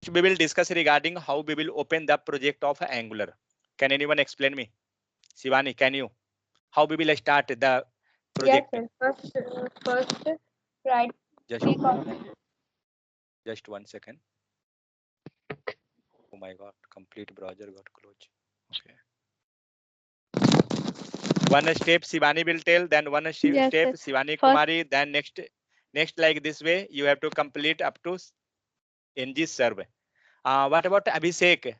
next we will discuss regarding how we will open the project of Angular. Can anyone explain me? Shivani, can you? How we will start the project? Yes, sir. First, right Just, click on. just 1 second. Oh my God, complete browser got closed. Okay. One step Shivani will tell, then one step Yes, sir. Shivani First- Kumari, then next like this way you have to complete up to NG serve. What about Abhishek?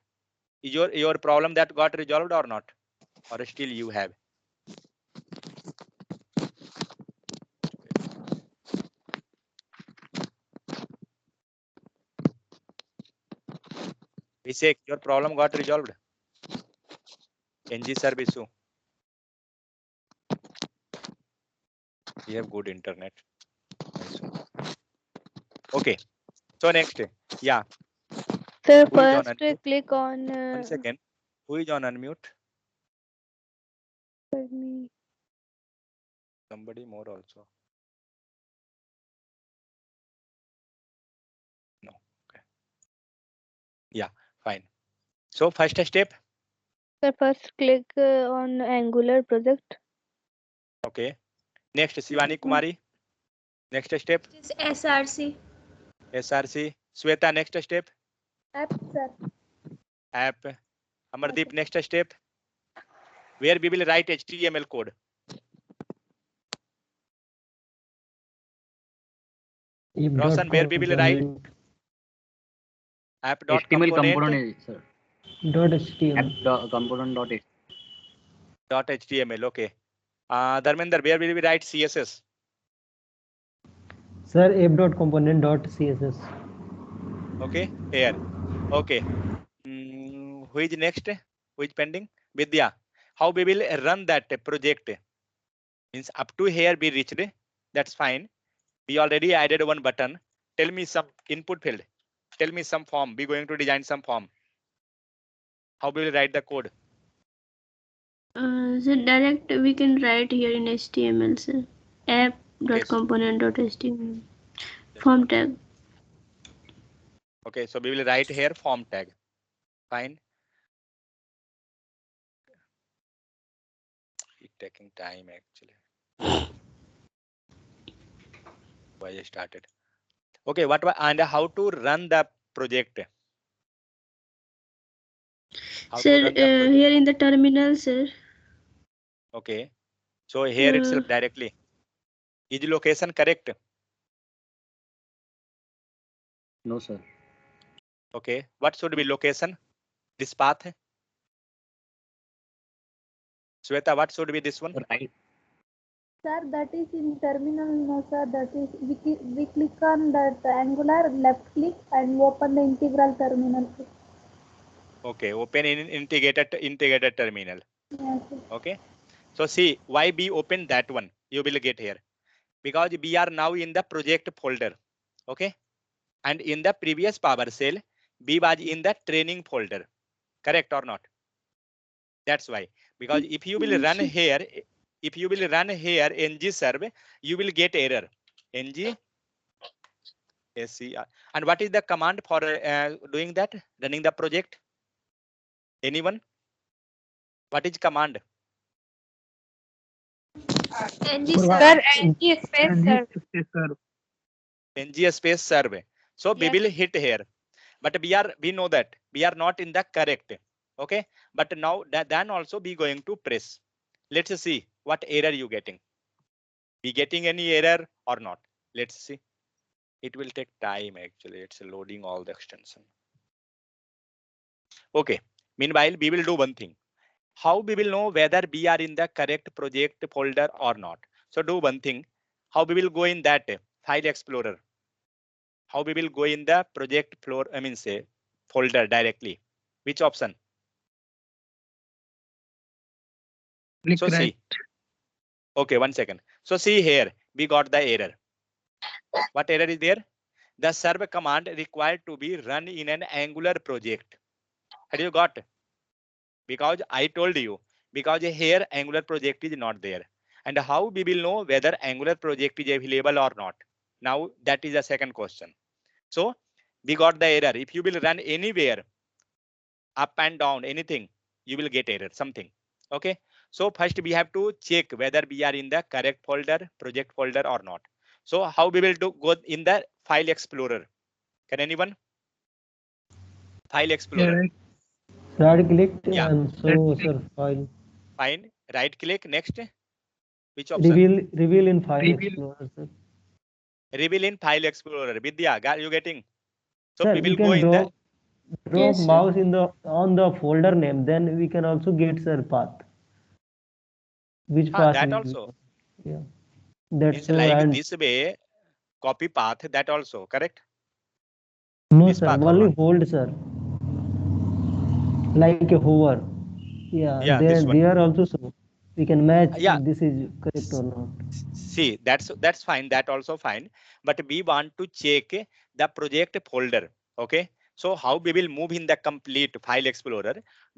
Is your problem that got resolved or not? Or still you have? Abhishek, your problem got resolved? NG serve issue. We have good internet. Okay. So next, yeah. Sir, Who is on first unmute? click on. 1 second. Who is on unmute? Let me. Somebody more also. No. Okay. Yeah, fine. So first step. Sir, first click on Angular project. Okay. Next, Shivani Kumari. Next step. This SRC. SRC. Sweta, next step. App, sir. App. Amardeep, next step. Where we will write HTML code. Roshan, where we will write HTML component app.component. is, sir. .html. App component dot .html. Okay. Dharmender, where will we write CSS? Sir, app.component.css. Okay. Here. Okay. Who is next? Who is pending? Vidya. How we will run that project? Means up to here we reached. That's fine. We already added one button. Tell me some input field. Tell me some form. We're going to design some form. How we will write the code? So direct we can write here in HTML, sir. App.component.html. Form tag. Okay, so we will write here form tag. Fine. It's taking time actually. Why I started? Okay, what and how to run the project? How Sir, to run the project? here in the terminal, sir. Okay, so here itself directly. Is location correct? No, sir. Okay, what should be location? This path? Sweta, what should be this one? Right. Sir, that is in terminal. No, sir. That is we click on that Angular, left click and open the integral terminal. Okay, open in integrated terminal. Yes, sir. Okay, so see why we open that one. You will get here because we are now in the project folder. Okay, and in the previous PowerShell, we was in the training folder. Correct or not? That's why, because if you will run here, ng serve, you will get error. ng SCR. And what is the command for doing that? Running the project? Anyone? What is command? NG Sir, NG space, sir. ng space serve. So we Yes. will hit here, but we know that we are not in the correct. Okay, but now then also be going to press. Let's see what error you getting. Be getting any error or not? Let's see. It will take time actually. It's loading all the extension. Okay. Meanwhile, we will do one thing. How we will know whether we are in the correct project folder or not? So do one thing. How we will go in that file explorer? How we will go in the project floor? I mean, say folder directly. Which option? Click So right. see. Okay, 1 second. So see here, we got the error. What error is there? The serve command required to be run in an Angular project. Had you got? Because I told you, because here Angular project is not there. And how we will know whether Angular project is available or not? Now that is the second question. So we got the error. If you will run anywhere, up and down, anything, you will get error, something. Okay. So first we have to check whether we are in the correct folder, project folder or not. So how we will do? Go in the file explorer. Can anyone? File explorer. Right click Yeah, and show sir file. fine. Right click. Next, which option? Reveal in file explorer, sir. Reveal in file explorer. Vidya, are you getting? So Sir, we we will go can in the. drop Yes, sir. mouse in the on the folder name. Then we can also get sir path. Which path That we also yeah. That's means so like and this way. Copy path. That also correct. no This sir, path or only not? hold sir. Like a hover. Yeah, Yeah, this one. they are also so. We can match Yeah. this is correct or not. See, that's fine. That also fine. But we want to check the project folder. Okay. So how we will move in the complete file explorer?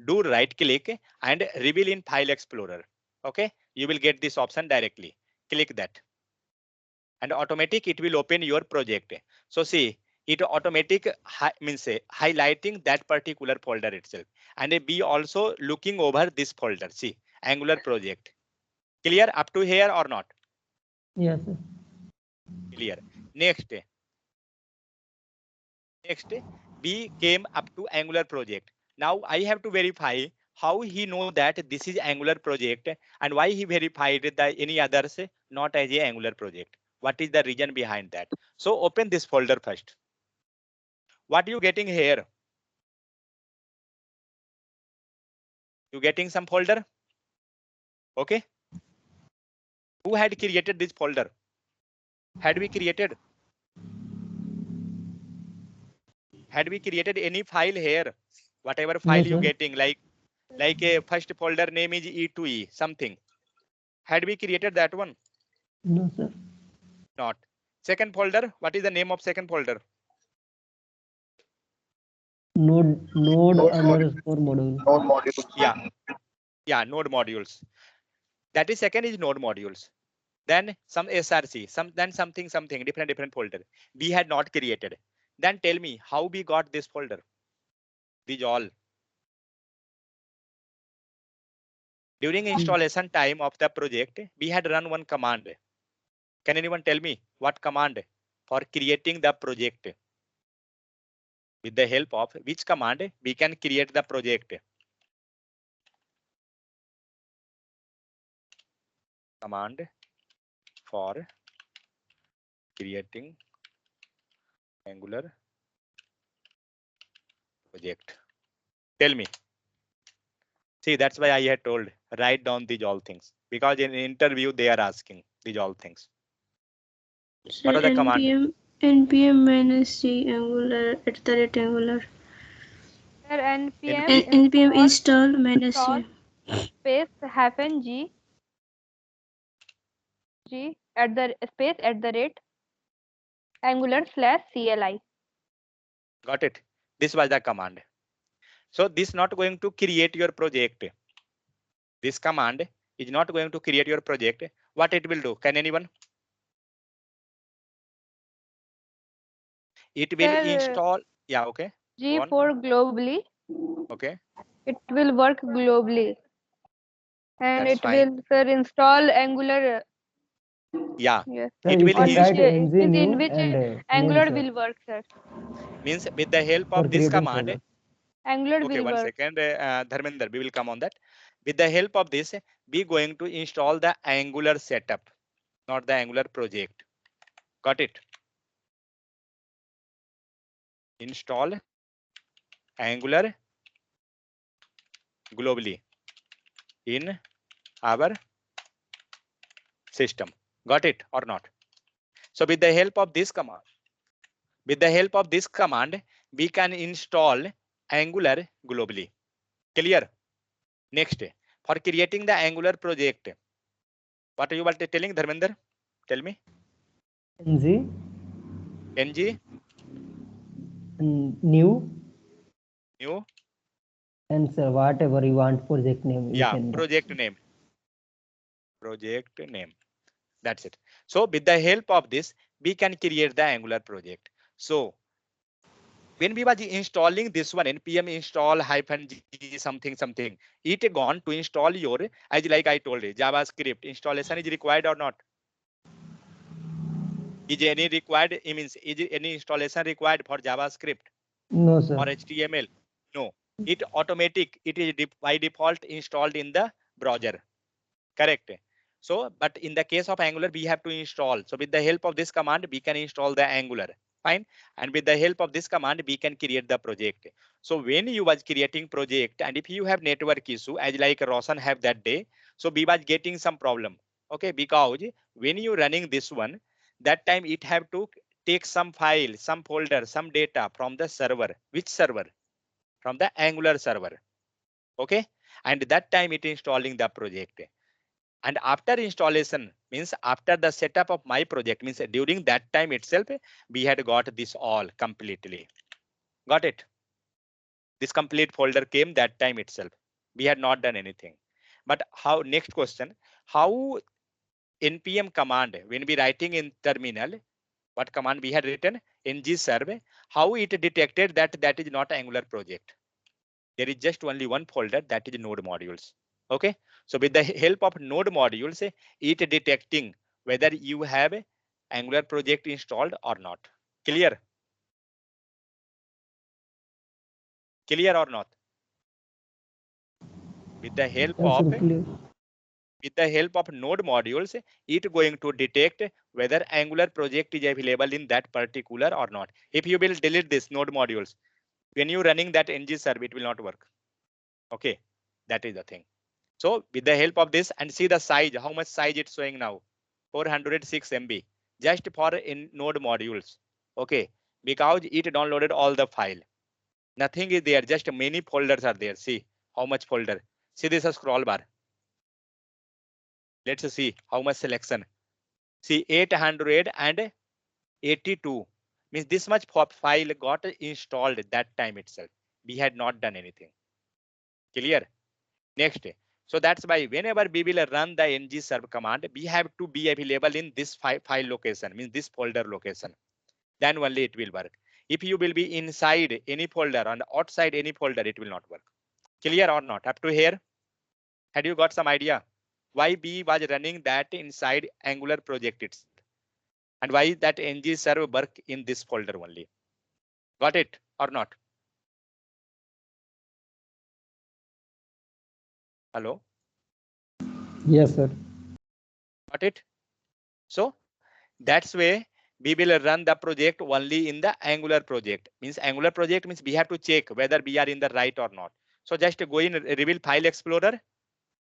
Do right click and reveal in file explorer. Okay. You will get this option directly. Click that, and automatic it will open your project. So see, it automatic means highlighting that particular folder itself, and be also looking over this folder. See, Angular project. Clear up to here or not? Yes, sir. Clear. Next, we came up to Angular project. Now I have to verify how he know that this is Angular project and why he verified the any others not as a Angular project. What is the reason behind that? So open this folder first. What you getting here? You getting some folder? Okay. Who had created this folder? Had we created? Had we created any file here? Whatever No, file you sir. getting, like a first folder name is E2E something. Had we created that one? No, sir. Not. Second folder. What is the name of second folder? Node underscore module. Yeah. Yeah. Node modules. That is second is node modules. Then some SRC, then something different folder. We had not created. Then tell me how we got this folder. These all. During installation time of the project, we had run one command. Can anyone tell me what command for creating the project? With the help of which command we can create the project? Command for creating Angular project. Tell me. See, that's why I had told write down these all things, because in interview they are asking these all things. Sir, What are the command? npm -c angular @angular. Sir, npm npm install install space hyphen g at the space at the rate angular / CLI. Got it? This was the command. So this not going to create your project. This command is not going to create your project. What it will do? Can anyone? It will Sir, install. Yeah, okay. Go G on. for globally. Okay, It will work globally. And that's it fine. will, sir, install Angular. Yeah, Yes. Sir, it you will On can which write install. it ng means in new which and name, Angular sir, will work, sir. Means with the help for of this creating command. folder. Angular Okay, will one work. second, Dharmender, we will come on that. With the help of this, we going to install the Angular setup, not the Angular project. Got it? Install Angular globally in our system. Got it or not? So with the help of this command, we can install Angular globally. Clear? Next, for creating the Angular project, what you were telling, Dharmender? Tell me. ng Ng and new new. and sir whatever you want project name you Yeah, can. project name. Project name. That's it. So with the help of this, we can create the Angular project. So when we was installing this one, npm install -g something, it gone to install your, as like I told you, JavaScript installation is required or not? Is any required? It means is any installation required for JavaScript No, or sir. HTML? No. It automatic. It is by default installed in the browser. Correct. So, but in the case of Angular, we have to install. So with the help of this command, we can install the Angular. Fine. And with the help of this command, we can create the project. So when you was creating project, and if you have network issue, as like Roshan have that day, so we was getting some problem. Okay, because when you running this one, that time it have to take some file, some folder, some data from the server. Which server? From the Angular server. Okay. And that time it installing the project. And after installation means after the setup of my project means during that time itself, we had got this all completely. Got it? This complete folder came that time itself. We had not done anything. But how, next question, how npm command, when we writing in terminal, what command we had written, ngserve, how it detected that that is not Angular project? There is just only one folder, that is node modules. Okay, so with the help of node modules, it detecting whether you have a Angular project installed or not. Clear? Clear or not? With the help Yes, of sir, clear. node modules, it going to detect whether Angular project is available in that particular or not. If you will delete this node modules, when you running that ng serve, it will not work. Okay, that is the thing. So with the help of this, and see the size, how much size it's showing now, 406 MB, just for in node modules. Okay, because it downloaded all the file. Nothing is there, just many folders are there. See how much folder. See this is scroll bar. Let's see how much selection. See 882 means this much file got installed that time itself. We had not done anything. Clear? Next. So that's why whenever we will run the ngserve command, we have to be available in this file location, means this folder location. Then only it will work. If you will be inside any folder and outside any folder, it will not work. Clear or not? Up to here? Had you got some idea why we was running that inside Angular project itself? And why that ngserve work in this folder only? Got it or not? Hello? Yes, sir. Got it? So that's way we will run the project only in the Angular project. Means Angular project means we have to check whether we are in the right or not. So just go in reveal file explorer,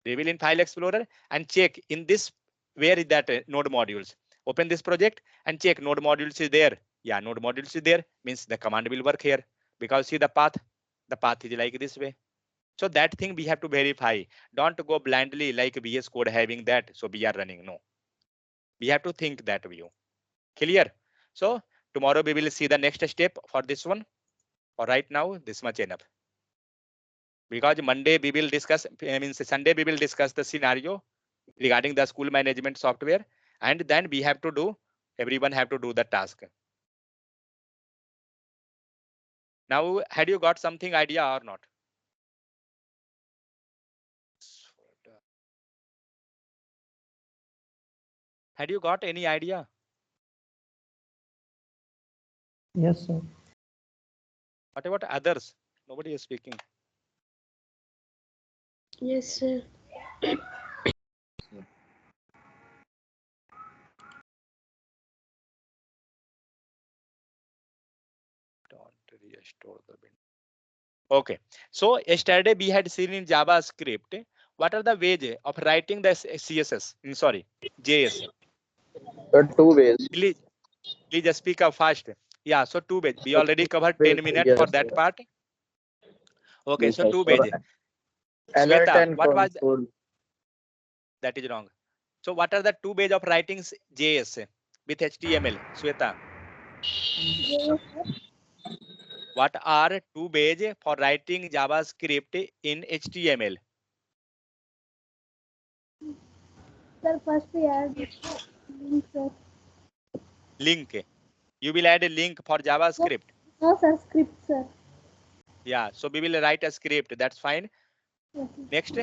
reveal in file explorer, and check in this, where is that node modules. Open this project and check node modules is there. Yeah, node modules is there, means the command will work here, because see the path is like this way. So that thing we have to verify. Don't go blindly like VS Code having that, so we are running. No, we have to think that view. Clear? So tomorrow we will see the next step for this one. For right now, this much enough. Because Monday we will discuss, I mean Sunday we will discuss the scenario regarding the school management software, and then we have to do, everyone have to do the task. Now, had you got something idea or not? Had you got any idea? Yes, sir. What about others? Nobody is speaking. Yes, sir. Don't restore the window. Okay, so yesterday we had seen in JavaScript what are the ways of writing the CSS. Sorry, JS. There are two ways. Please, please just speak up fast. Yeah, so two ways. We So already covered two 10 ways, minutes for yes, that part. Okay, yes, so sir. two For ways. alert Sweta, and what was control. that is wrong. So what are the two ways of writing JS with HTML? Sweta, what are two ways for writing JavaScript in HTML? Sir, first we add link, sir. Link. You will add a link for Sir, JavaScript. No, sir. Script, sir. Yeah, so we will write a script. That's fine. Yes, sir. Next,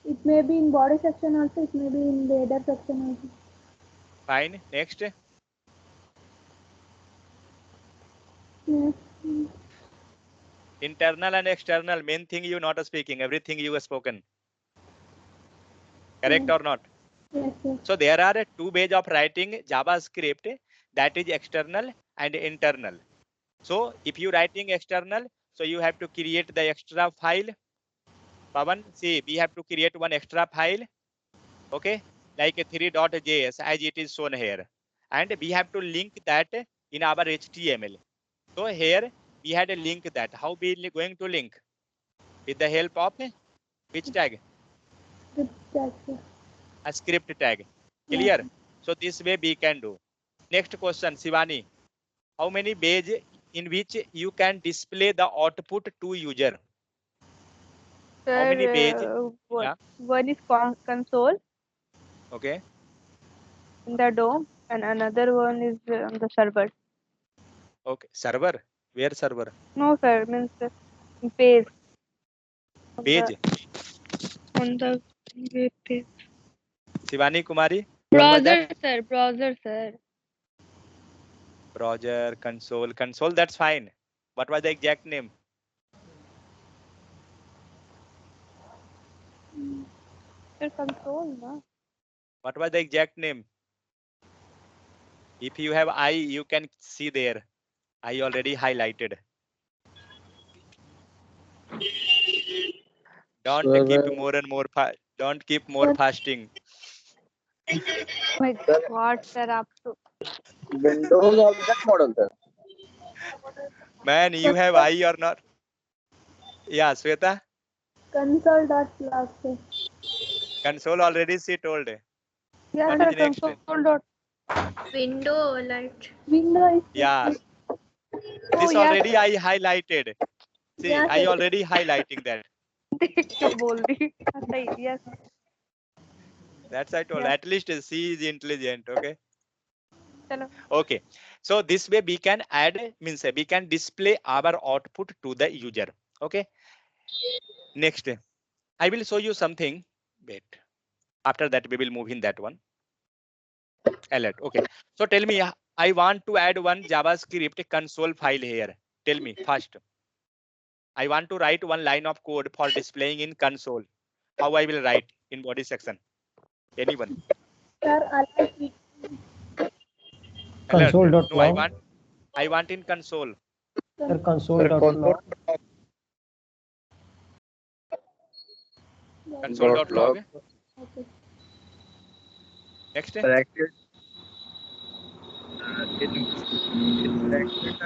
It may be in body section also. It may be in the header section also. fine. Next, Yes. internal and external. Main thing you not speaking. Everything you have spoken. Correct or not? Yes, sir. So there are two ways of writing JavaScript. That is external and internal. So if you writing external, so you have to create the extra file. Pavan, see, we have to create one extra file. Okay, like a 3.js as it is shown here, and we have to link that in our HTML. So here we had a link that. How we going to link? With the help of which tag? Script tag, sir. A script tag. Yes. Clear? So this way we can do. Next question, Shivani. How many ways in which you can display the output to user? How many ways? Yeah. One is console Okay. in the DOM, and another one is on the server. Okay. Server. Where server? No, sir, means page. On Page. on the web page. Shivani Kumari. What was that? Browser, sir. Browser, console. Console, that's fine. What was the exact name? Sir, console, no? What was the exact name? If you have I, you can see there. I already highlighted. Don't keep Sir, more and more. Don't keep more fasting. My Sir. God, sir, up to Windows object model, sir. Man, you have I or not? Yeah, Sweta. Console.log, sir. Console already she told. yeah, What sir, is next? console dot. Window light. Window is. Yeah, Oh, this yeah, already sir. I highlighted. See, Yeah, I sir. already highlighting that. देख के बोल रही सही yes That's I told. Yeah. At least she is intelligent. Okay. चलो Okay. So this way we can add, means we can display our output to the user. Okay. Next, I will show you something. Wait. After that, we will move in that one. Alert. Okay. So tell me, I want to add one JavaScript console file here. Tell me first. I want to write one line of code for displaying in console. How I will write in body section? Anyone? Sir, alert with Alert. No, Console.log. I want in console. Sir, Sir, console.log. Console.log. Okay. Next. bracket in bracket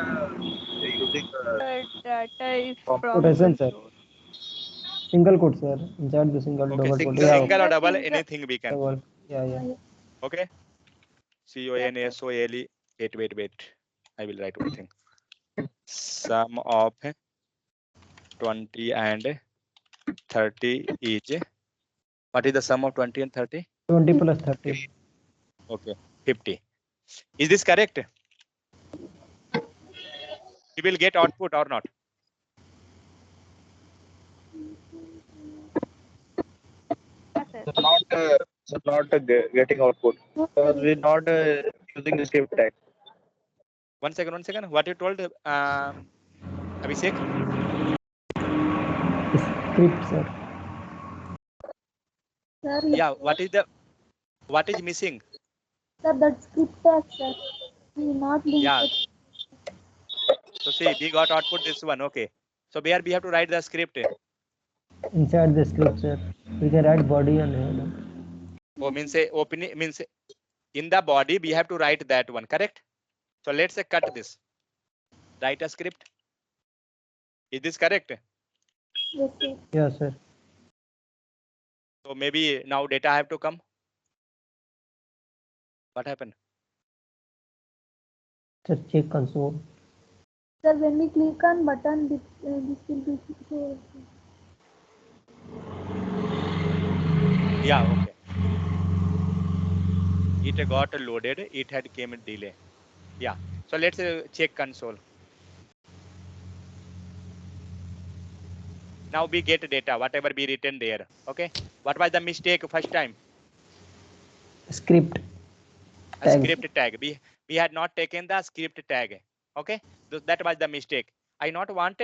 using data is from Quotation, sir. console Single quote, sir. Inside the single Okay. double quote. Yeah, Single or double, Single. anything we can. double. Yeah, yeah. Okay. CONSOLE. Wait. I will write one thing. Sum of 20 and 30 is. What is the sum of 20 and 30? 20 plus 30. Okay. 50. Is this correct? You will get output or not? yes, sir. getting output because we're not using the script tag. One second. What you told, Abhishek? Script, sir. Sir, Yeah. What is missing? sir, that script tag, sir. We not linked. Yeah. So see, we got output this one. Okay. So where we have to write the script? Inside the script, sir. We can write body and header. Oh, means opening means in the body we have to write that one. Correct? So let's cut this. Write a script. Is this correct? Yes, sir. Yes, sir. So maybe now data have to come. What happened? Sir, check console. Sir, when we click on button, this will be shown. Yeah. Okay. It got loaded. It had came in delay. Yeah. So let's check console. Now we get data, whatever be written there. Okay. What was the mistake first time? Script A tags. script tag. We had not taken the script tag. Okay. That was the mistake. I not want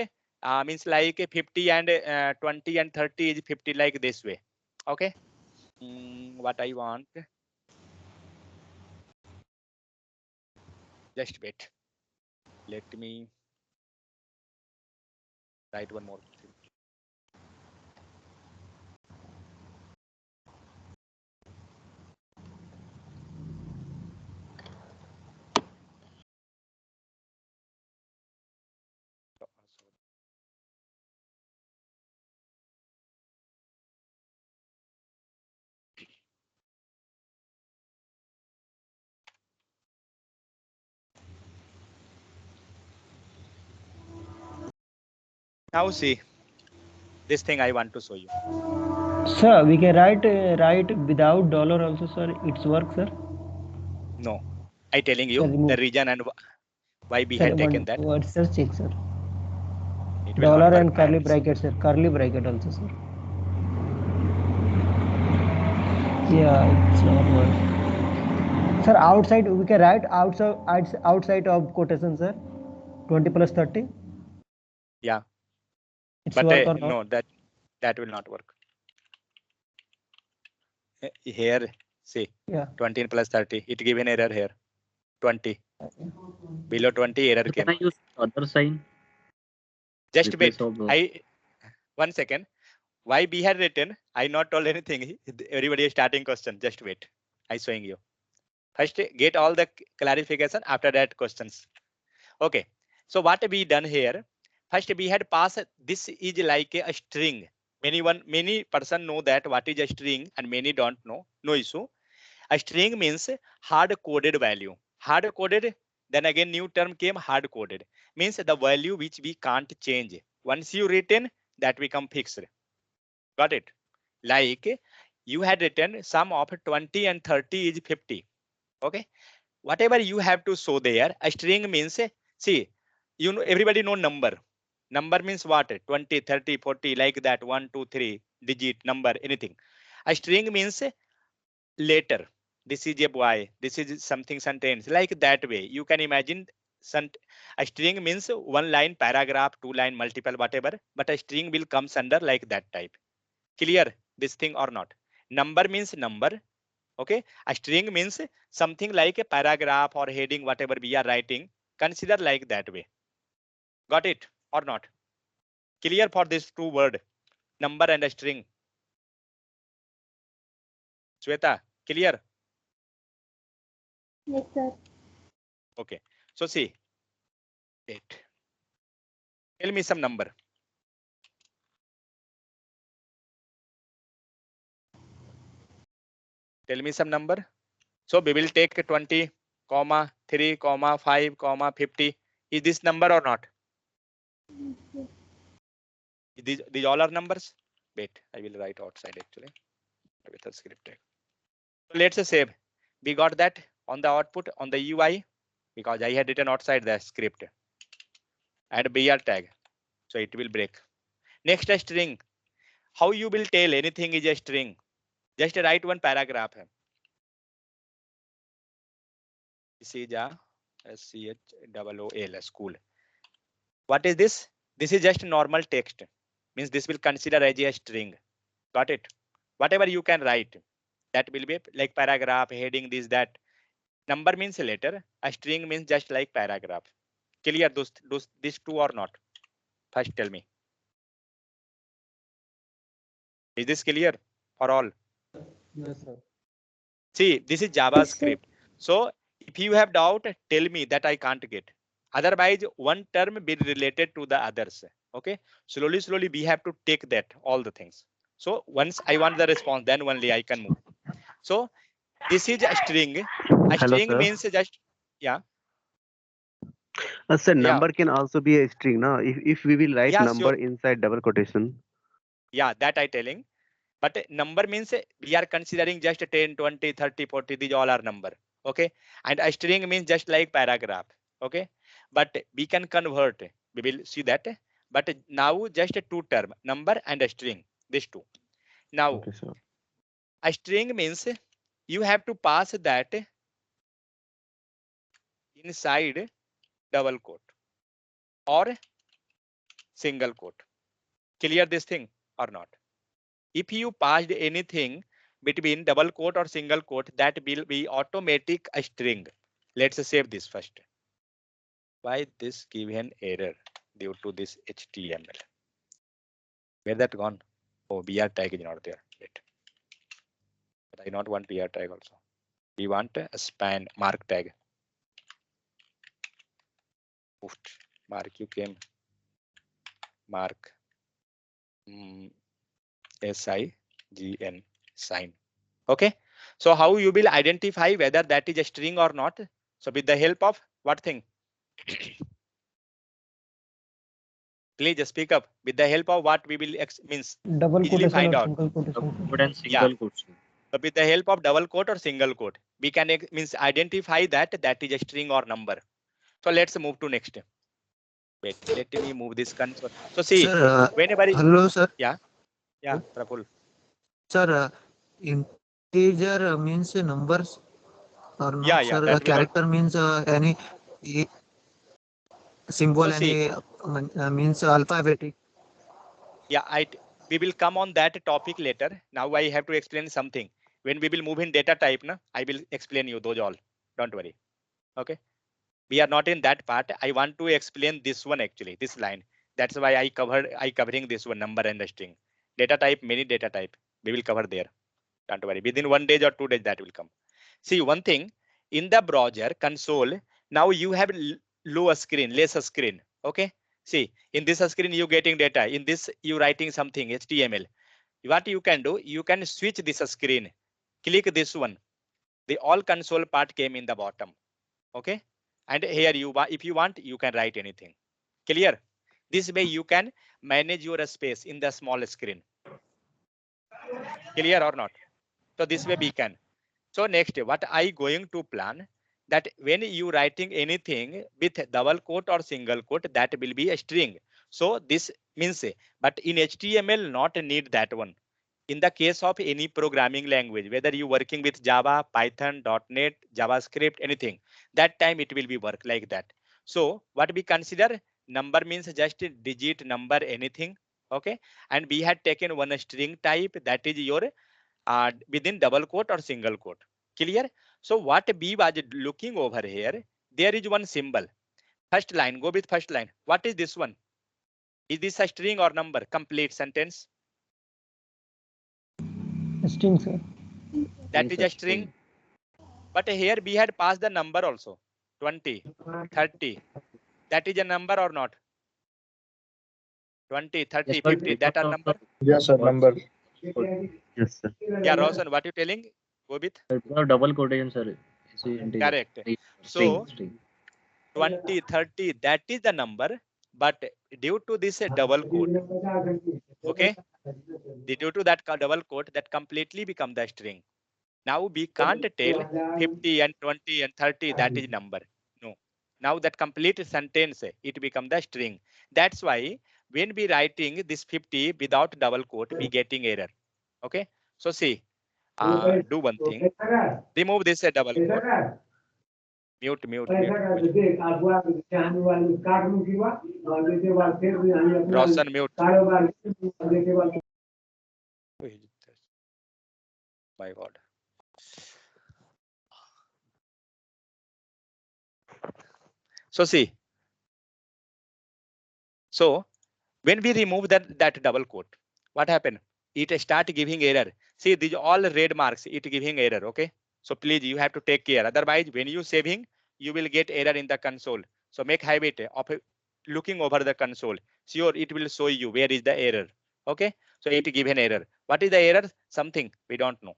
means like 50 and 20 and 30 is 50 like this way. Okay. What I want. Just wait. Let me write one more thing. Now see this thing I want to show you. Sir, we can write without dollar also, sir. It's work, sir. No, I telling you Sir, remove. the reason and why we Sir, had taken that. what sir, check, sir. It will Dollar not work, and curly man. bracket, sir. Curly bracket also, sir. Yeah, it's not work. Sir, outside we can write outside of quotation, sir. 20 plus 30. Yeah, It's but work or not? no, that will not work. Here, see, Yeah. 20 plus 30. It give an error here. 20. Below 20 error Can came. I use other sign? Just wait. Replace of the. 1 second. Why we had written? I not told anything. Everybody is starting question. Just wait. I showing you. First get all the clarification. After that questions. Okay. So what we done here? First we had passed. This is like a string. Many person know that what is a string and many don't know. No issue. A string means hard coded value. Hard coded. Then again new term came hard coded. Means the value which we can't change. Once you written that become fixed. Got it? Like you had written sum of 20 and 30 is 50. Okay. Whatever you have to show there, a string means, see, you know, everybody know number. Number means what? 20, 30, 40, like that, 1, 2, 3, digit, number, anything. A string means letter. This is a boy. This is something sentence. Like that way. You can imagine a string means one line, paragraph, two line, multiple, whatever. But a string will comes under like that type. Clear this thing or not? Number means number. Okay. A string means something like a paragraph or heading, whatever we are writing. Consider like that way. Got it or not? Clear for this two word, number and a string. Shweta, clear? Yes, sir. Okay. So see, wait. Tell me some number. Tell me some number. So we will take 20, comma 3, comma 5, comma 50. Is this number or not? These all are numbers. Wait, I will write outside actually with a script tag. So let's save. We got that on the output on the UI because I had written outside the script. Add BR tag. So it will break. Next a string. How you will tell anything is a string? Just write one paragraph. This is a SCHOOL school. What is this? This is just normal text. Means this will consider as a string. Got it? Whatever you can write, that will be like paragraph, heading, this, that. Number means a letter. A string means just like paragraph. Clear these two or not? First tell me. Is this clear for all? Yes, sir. See, this is Yes, sir. JavaScript. So if you have doubt, tell me that I can't get. Otherwise, one term be related to the others. Okay. Slowly, we have to take that, all the things. So once I want the response, then only I can move. So this is a string. A Hello, string sir. means just, yeah. Sir, Yeah. number can also be a string, no? If we will write Yeah, number sure. inside double quotation. Yeah, that I telling. But number means we are considering just 10, 20, 30, 40. These all are number. Okay. And a string means just like paragraph. Okay. But we can convert. We will see that. but now just a two term, number and a string, these two. Now Okay, sir. a string means you have to pass that inside double quote or single quote. Clear this thing or not? If you passed anything between double quote or single quote, that will be automatic a string. Let's save this first. Why this given error due to this HTML? Where that gone? Oh, BR tag is not there. Wait. But I not want BR tag also. We want a span mark tag. Oof, mark you came. Mark. SIGN sign. Okay. So how you will identify whether that is a string or not? So with the help of what thing? Please speak up. With the help of what we will means Double easily quotation find or out. single quotation. Quote and Yeah. single quotes. So with the help of double quote or single quote, we can means identify that is a string or number. So let's move to next. Wait, let me move this console. So see, Sir, whenever hello, sir. yeah, Praful. Sir, integer means numbers or not, Yeah, sir? that will also. Character means any symbol, So see, any means alphabetic. yeah, we will come on that topic later. Now I have to explain something. When we will move in data type, I will explain you those all. Don't worry. Okay. We are not in that part. I want to explain this one actually, this line. That's why I covering this one, number and the string. Data type, many data type. We will cover there. Don't worry. Within 1 day or 2 days that will come. See one thing in the browser console. Now you have lower screen, lesser screen. Okay. See in this screen you getting data. In this you writing something HTML. What you can do, you can switch this screen. Click this one. The all console part came in the bottom. Okay. And here if you want, you can write anything. Clear? This way you can manage your space in the small screen. Clear or not? So this way we can. So next, what I going to plan that when you writing anything with double quote or single quote, that will be a string. So this means, but in HTML not need that one. In the case of any programming language, whether you working with Java, Python, .NET, JavaScript, anything, that time it will be work like that. So what we consider number means just a digit number, anything. Okay. And we had taken one string type, that is your within double quote or single quote. Clear? So what we was looking over here, there is one symbol. First line, go with first line. What is this one? Is this a string or number? Complete sentence. String, sir. That is a string. But here we had passed the number also. 20, 30. That is a number or not? 20, 30, Yes, 50. That are number? Yes, sir. Number. Yes, sir. Yeah, Roshan, what you telling? Go with. Double quotation, sir. See, integer. Correct. String, So string. 20, 30, that is the number. But due to this double quote, okay, due to that double quote, that completely become the string. Now we can't tell 50 and 20 and 30 that is number. No. Now that complete sentence, it become the string. That's why when we writing this 50 without double quote, we getting error. Okay. So see, do one thing. Remove this double quote. Mute. Roshan, mute. My God. So see. So when we remove that double quote, what happened? It start giving error. See, these all red marks, it giving error. Okay. So please, you have to take care. Otherwise, when you saving, you will get error in the console. So make habit of looking over the console. Sure, it will show you where is the error. Okay. So it give an error. What is the error? Something we don't know.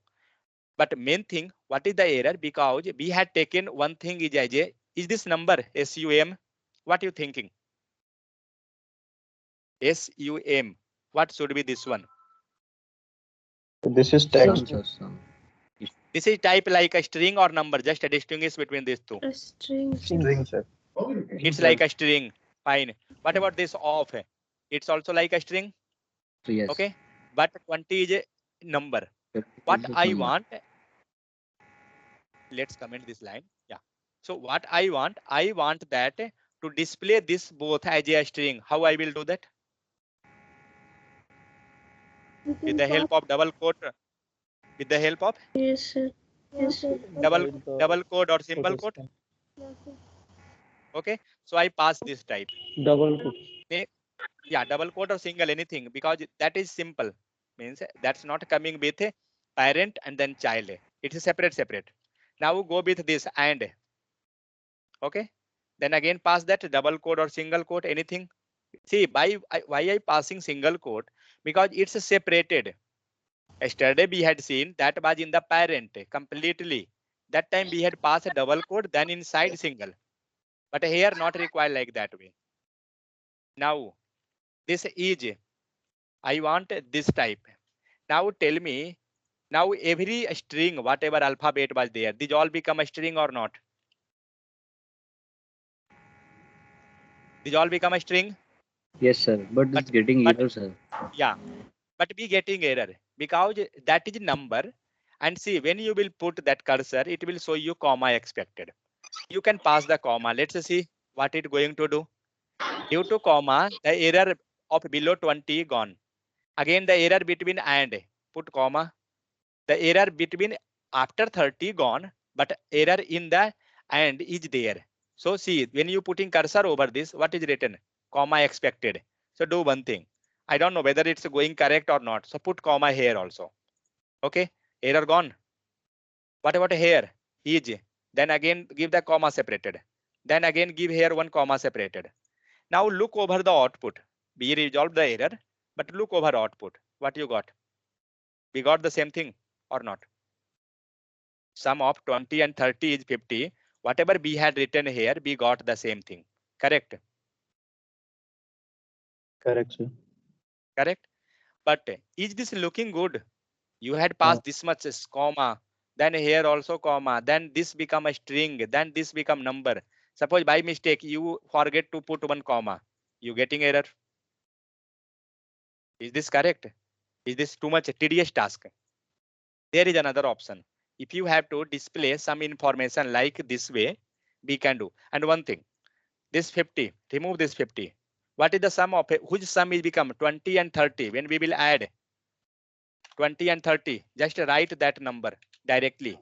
But main thing, what is the error? Because we had taken one thing is this number SUM? What you thinking? SUM. What should be this one? This is text. This is type like a string or number, just a distinguish between these two. A string. String, sir. It's like a string. Fine. What about this of? It's also like a string. So yes. Okay, but 20 is a number. 50 What is I number. want, let's comment this line. Yeah. So what I want that to display this both as a string. How I will do that? We With can the help pass. of double quote. With the help of Yes, sir. Yes, sir. double quote or symbol quote. Yes, sir. Okay. So I pass this type. Double quote. Yeah, double quote or single anything, because that is simple. Means that's not coming with a parent and then child. It is separate. Now go with this and. Okay. Then again pass that double quote or single quote anything. See, why I passing single quote? Because it's separated. Yesterday we had seen that was in the parent completely. That time we had passed a double quote, then inside single. But here not required like that way. Now this is, I want this type. Now tell me, now every string, whatever alphabet was there, these all become a string or not? These all become a string? Yes, sir. But But it's getting but error, sir. yeah, but we getting error because that is number. And see, when you will put that cursor, it will show you comma expected. You can pass the comma. Let's see what it going to do. Due to comma, the error of below 20 gone. Again, the error between and, put comma. The error between after 30 gone, but error in the and is there. So see, when you putting cursor over this, what is written? Comma expected. So do one thing. I don't know whether it's going correct or not. So put comma here also. Okay, error gone. What about here? Is. Then again give the comma separated. Then again give here one comma separated. Now look over the output. We resolved the error, but look over output. What you got? We got the same thing or not? Sum of 20 and 30 is 50. Whatever we had written here, we got the same thing. Correct? Correct, sir. Correct? But is this looking good? You had passed this much as comma, then here also comma, then this become a string, then this become number. Suppose by mistake you forget to put one comma, you getting error. Is this correct? Is this too much tedious task? There is another option. If you have to display some information like this way, we can do. And one thing, this 50, remove this 50. What is the sum of it? Which sum is become 20 and 30? When we will add 20 and 30, just write that number directly.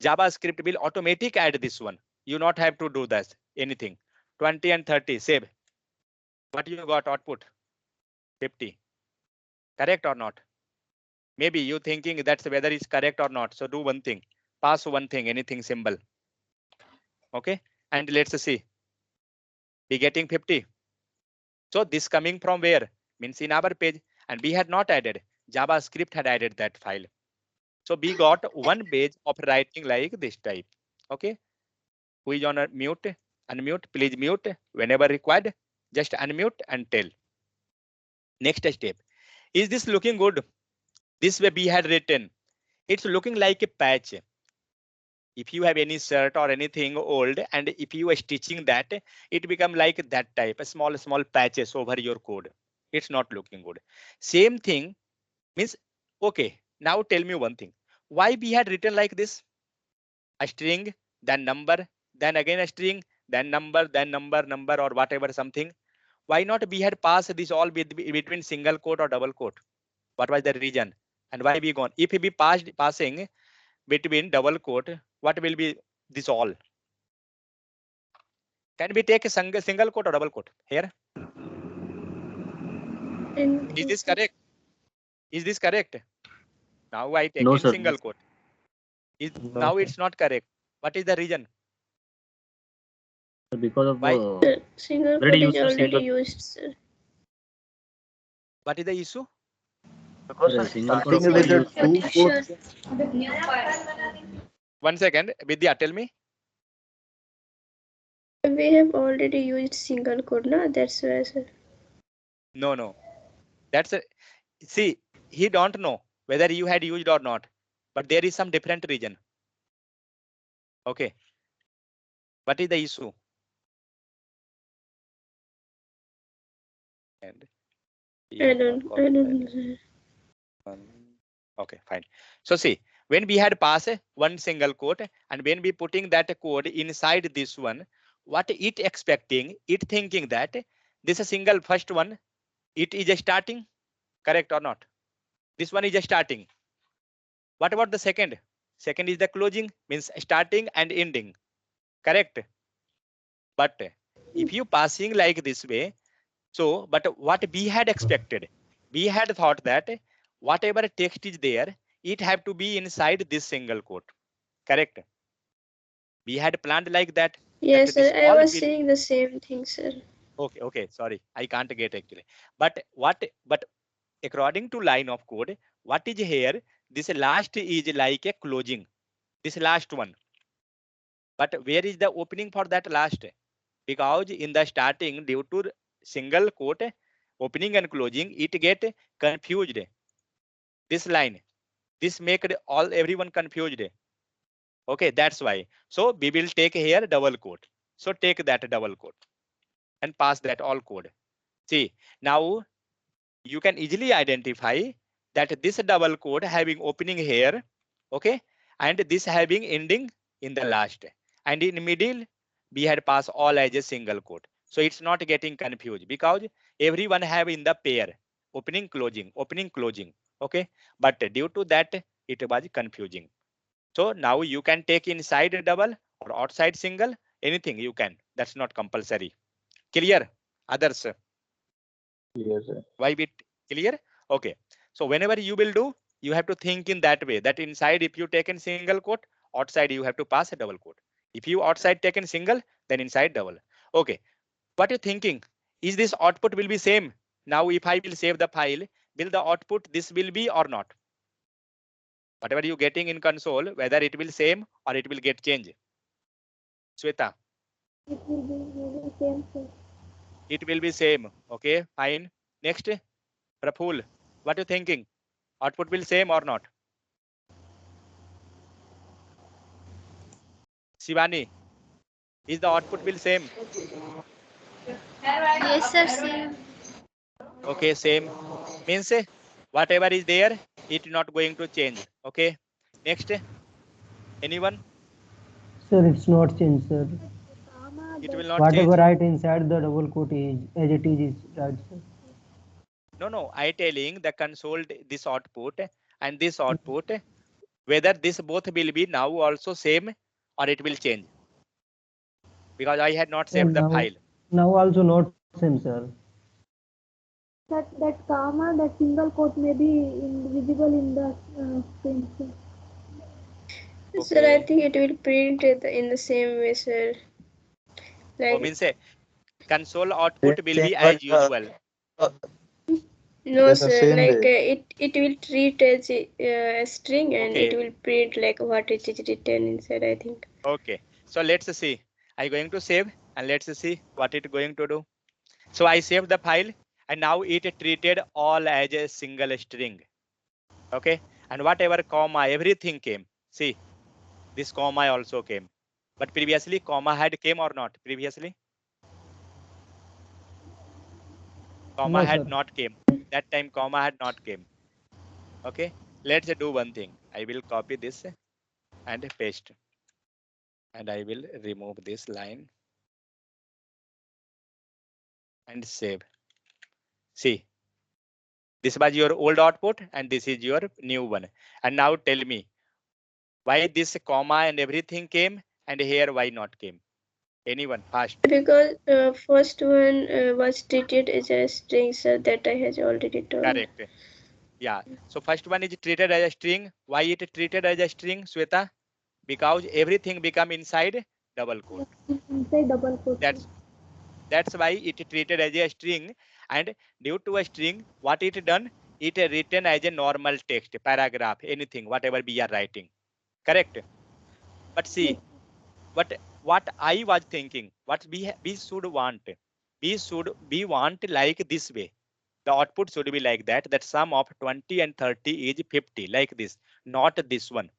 JavaScript will automatic add this one. You not have to do this anything. 20 and 30, save. What you got output? 50. Correct or not? Maybe you thinking that's whether it's correct or not. So do one thing. Pass one thing, anything symbol. Okay. And let's see. We getting 50. So this coming from where? Means in our page. And we had not added. JavaScript had added that file. So we got one page of writing like this type. Okay. Who is on a mute? Unmute, please mute whenever required. Just unmute and tell. Next step. Is this looking good? This way we had written. It's looking like a patch. If you have any shirt or anything old, and if you are stitching that, it become like that type, a small patches over your code. It's not looking good. Same thing means, okay, now tell me one thing. Why we had written like this? A string, then number, then again a string, then number, or whatever something. Why not we had passed this all between single quote or double quote? What was the reason? And why we gone? If we passing between double quote, what will be this all? Can we take a single quote or double quote here? Is this correct? Is this correct? Now I take No, in sir. single quote. No, Now sir. it's not correct. What is the reason? Because of Why? Single already quote is used to already single. used, sir. What is the issue? Because Sir, sir, single quote starting with already the used. two Sure. quotes. One second, Vidya, tell me. We have already used single quote, no? That's why, sir. No. That's a, see, he don't know whether you had used or not, but there is some different reason. Okay. What is the issue? And I don't know, sir. Okay, fine. So see, when we had passed one single code and when we putting that code inside this one, what it expecting, it thinking that this a single first one, it is a starting, correct or not? This one is a starting. What about the second? Second is the closing, means starting and ending, correct? But if you passing like this way, so but what we had expected, we had thought that whatever text is there, it have to be inside this single quote, correct? We had planned like that, Yes, that this sir. I all was will. saying the same thing, sir. Okay, sorry, I can't get actually. But according to line of code, what is here? This last is like a closing. This last one. But where is the opening for that last? Because in the starting, due to single quote, opening and closing, it get confused. This line, this make all everyone confused. Okay, that's why. So we will take here double quote. So take that double quote and pass that all code. See, now you can easily identify that this double quote having opening here, okay, and this having ending in the last, and in middle we had passed all as a single quote. So it's not getting confused because everyone have in the pair opening closing, okay, but due to that it was confusing. So now you can take inside a double or outside single, anything you can. That's not compulsory. Clear? Others? Yes, sir. Why bit clear? Okay. So whenever you will do, you have to think in that way that inside if you take in single quote, outside you have to pass a double quote. If you outside take in single, then inside double. Okay. What you thinking? Is this output will be same? Now if I will save the file, will the output this will be or not? Whatever you getting in console, whether it will same or it will get change. Sweta, It will be maybe same, sir. it will be same. Okay, fine. Next, Praful, what you thinking? Output will same or not? Shivani, is the output will same? Yes, sir. Same. Okay, same. Means whatever is there, it not going to change. Okay. Next, anyone? Sir, it's not changed, sir. Comma It that will not Whatever change. write inside the double quote is as it is right, sir. No. I telling the console this output and this output, whether this both will be now also same or it will change because I had not Sir, saved the file. now also not same, sir. that comma that single quote may be visible in the screen, sir. Sir, I Okay. think it will print it in the same way, sir. Oh, Like, means console It output will change, be but as usual. uh, no, yes, the sir. same Like, way. it will treat as a string and it Okay. will print like what it is written inside, I think. Okay. So let's see. I'm going to save and let's see what it going to do. So I saved the file and now it treated all as a single string. Okay. And whatever comma, everything came. See, this comma also came. But previously comma had came or not? Previously comma No, had sir. not came. That time comma had not came. Okay. Let's do one thing. I will copy this and paste. And I will remove this line and save. See, this was your old output and this is your new one. And now tell me why this comma and everything came and here why not came? Anyone fast? Because first one was treated as a string, sir, that I has already told. Correct. Yeah. So first one is treated as a string. Why it treated as a string, Sweta? Because everything become inside double quote. Inside double quote, sir. That's why it treated as a string, and due to a string, what it done? It written as a normal text, paragraph, anything, whatever we are writing. Correct. But Yes. see, what I was thinking, what we should want, we want like this way. The output should be like that. That sum of 20 and 30 is 50, like this, not this one.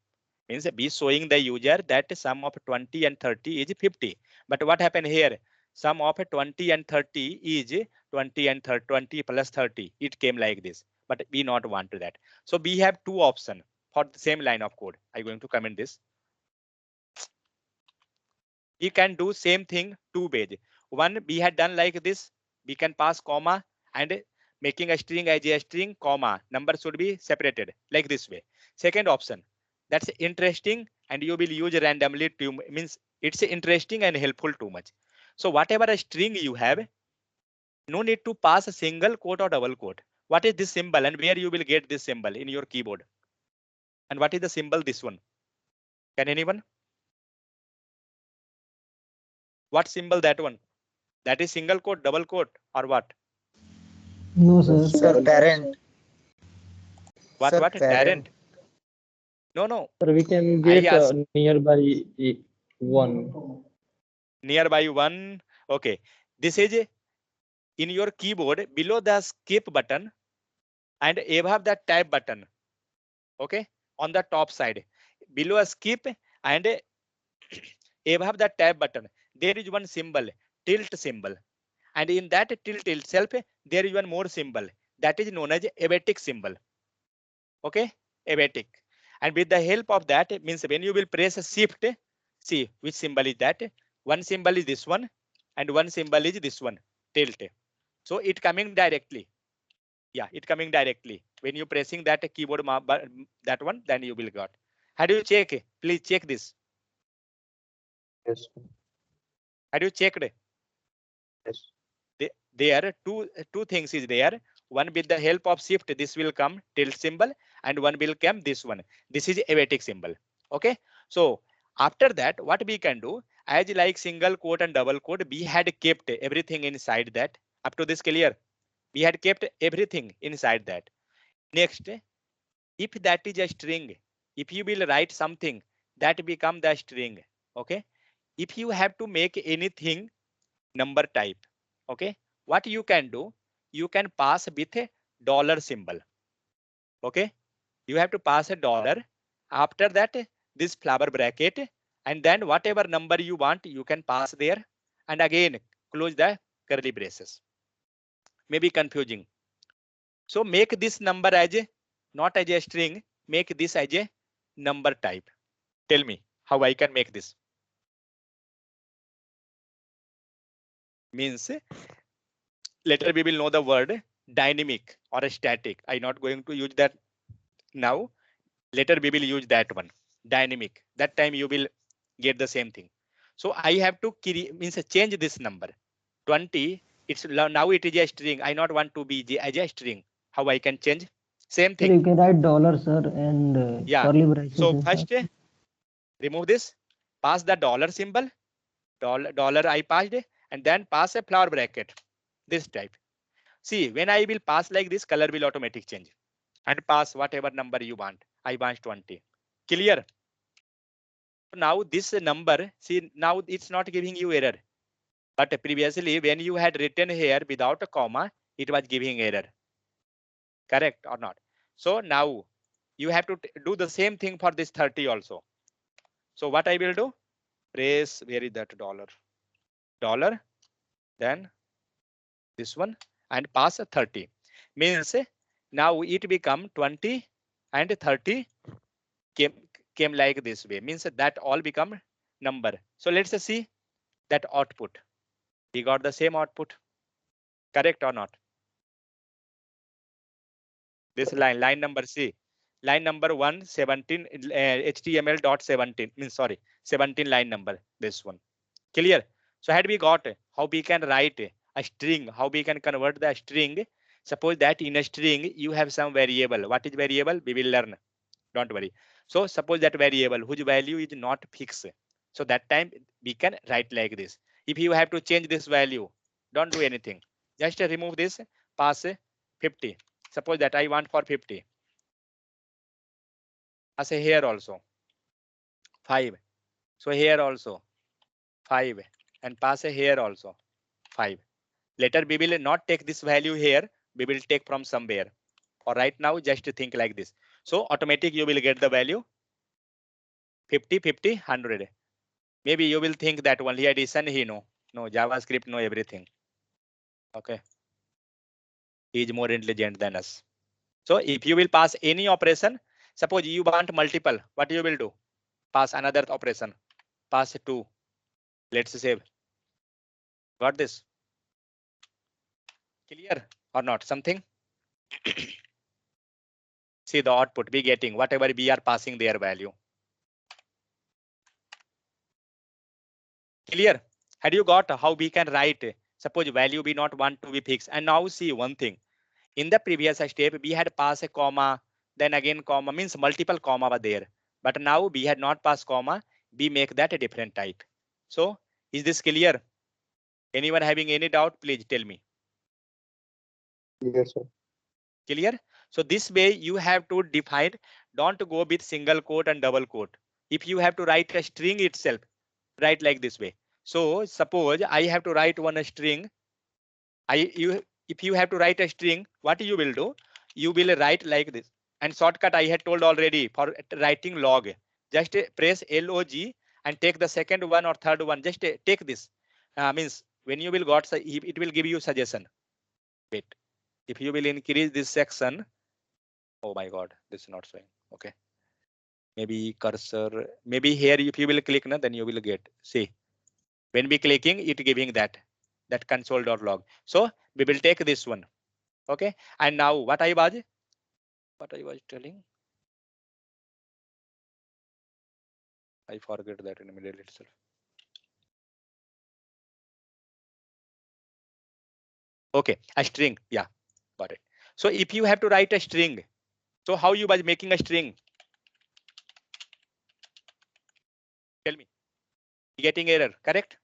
Means be showing the user that sum of 20 and 30 is 50. But what happened here? Sum of 20 and 30 is 20 and 30, 20 plus 30. It came like this, but we not want to that. So we have two options for the same line of code. I'm going to comment this. We can do same thing two ways. One, we had done like this. We can pass comma and making a string as a string, comma. Number should be separated like this way. Second option, that's interesting and you will use randomly to means it's interesting and helpful too much. So whatever a string you have, no need to pass a single quote or double quote. What is this symbol and where you will get this symbol in your keyboard? And what is the symbol this one? Can anyone? What symbol that one? That is single quote, double quote, or what? No, sir. Sir, parent. What? Sir, What? parent. Tarrant? No, no. Sir, we can I get ask nearby one. nearby one. Okay. This is in your keyboard below the skip button and above the tab button. Okay. On the top side, below a skip and above the tab button, there is one symbol, tilt symbol. And in that tilt itself, there is one more symbol that is known as abatic symbol. Okay, abatic. And with the help of that, it means when you will press a shift, see which symbol is that. One symbol is this one, and one symbol is this one, tilt. So it coming directly. Yeah, it coming directly. When you pressing that keyboard that one, then you will got. How do you check? Please check this. Yes. How do you check? Yes. There are two things is there. One with the help of shift, this will come tilt symbol, and one will come this one. This is abatic symbol. Okay. So after that, what we can do, as like single quote and double quote, we had kept everything inside that. Up to this clear? We had kept everything inside that. Next, if that is a string, if you will write something, that become the string. Okay. If you have to make anything number type, okay, what you can do, you can pass with a dollar symbol. Okay, you have to pass a dollar. After that, this flower bracket, and then whatever number you want, you can pass there, and again close the curly braces. Maybe confusing. So make this number as a not as a string, make this as a number type. Tell me how I can make this. Means later we will know the word dynamic or a static. I'm not going to use that now. Later we will use that one, dynamic. That time you will get the same thing. So I have to means change this number 20. It's now it is a string. I not want to be as a string. How I can change? Same Sir, you thing. can write dollar, sir, and Yeah. curly braces So inside. first remove this. Pass the dollar symbol. Dollar I passed, and then pass a flower bracket. This type. See, when I will pass like this, color will automatic change. And pass whatever number you want. I want 20. Clear? Now this number, see, now it's not giving you error. But previously, when you had written here without a comma, it was giving error. Correct or not? So now you have to do the same thing for this 30 also. So what I will do? Press, where is that dollar? Dollar, then this one, and pass a 30. Means now it become 20 and 30 came like this way. Means that all become number. So let's see that output. We got the same output. Correct or not? This line number C, line number 117 HTML.17 means sorry 17 line number, this one. Clear? So had we got how we can write a string, how we can convert the string. Suppose that in a string you have some variable. What is variable? We will learn. Don't worry. So suppose that variable whose value is not fixed. So that time we can write like this. If you have to change this value, don't do anything. Just remove this, pass 50. Suppose that I want for 50. I say here also 5. So here also 5 and pass a here also 5. Later we will not take this value here. We will take from somewhere. Or right now just think like this. So automatic you will get the value 50, 50, 100. Maybe you will think that only addition he know. No, JavaScript know everything. Okay. He is more intelligent than us. So if you will pass any operation, suppose you want multiple, what you will do? Pass another operation. Pass 2. Let's save. Got this? Clear or not? Something? See the output we getting, whatever we are passing their value. Clear? Had you got how we can write? Suppose value we not want to be fixed. And now see one thing. In the previous step, we had passed a comma, then again comma, means multiple comma were there. But now we had not passed comma, we make that a different type. So is this clear? Anyone having any doubt, please tell me. Yes, sir. Clear? So this way you have to define, don't go with single quote and double quote. If you have to write a string itself, write like this way. So suppose I have to write one string. If you have to write a string, what you will do? You will write like this. And shortcut I had told already for writing log. Just press log and take the second one or third one. Just take this. Means when you will got, it will give you suggestion. Wait. If you will increase this section, oh my god, this is not showing. Okay, maybe cursor, maybe here if you will click, then you will get, see, when we clicking it giving that console.log. So we will take this one. Okay, and now what I was telling, I forget that in the middle itself. Okay, a string, yeah, got it. So if you have to write a string, so how you was making a string? Tell me. Getting error, correct?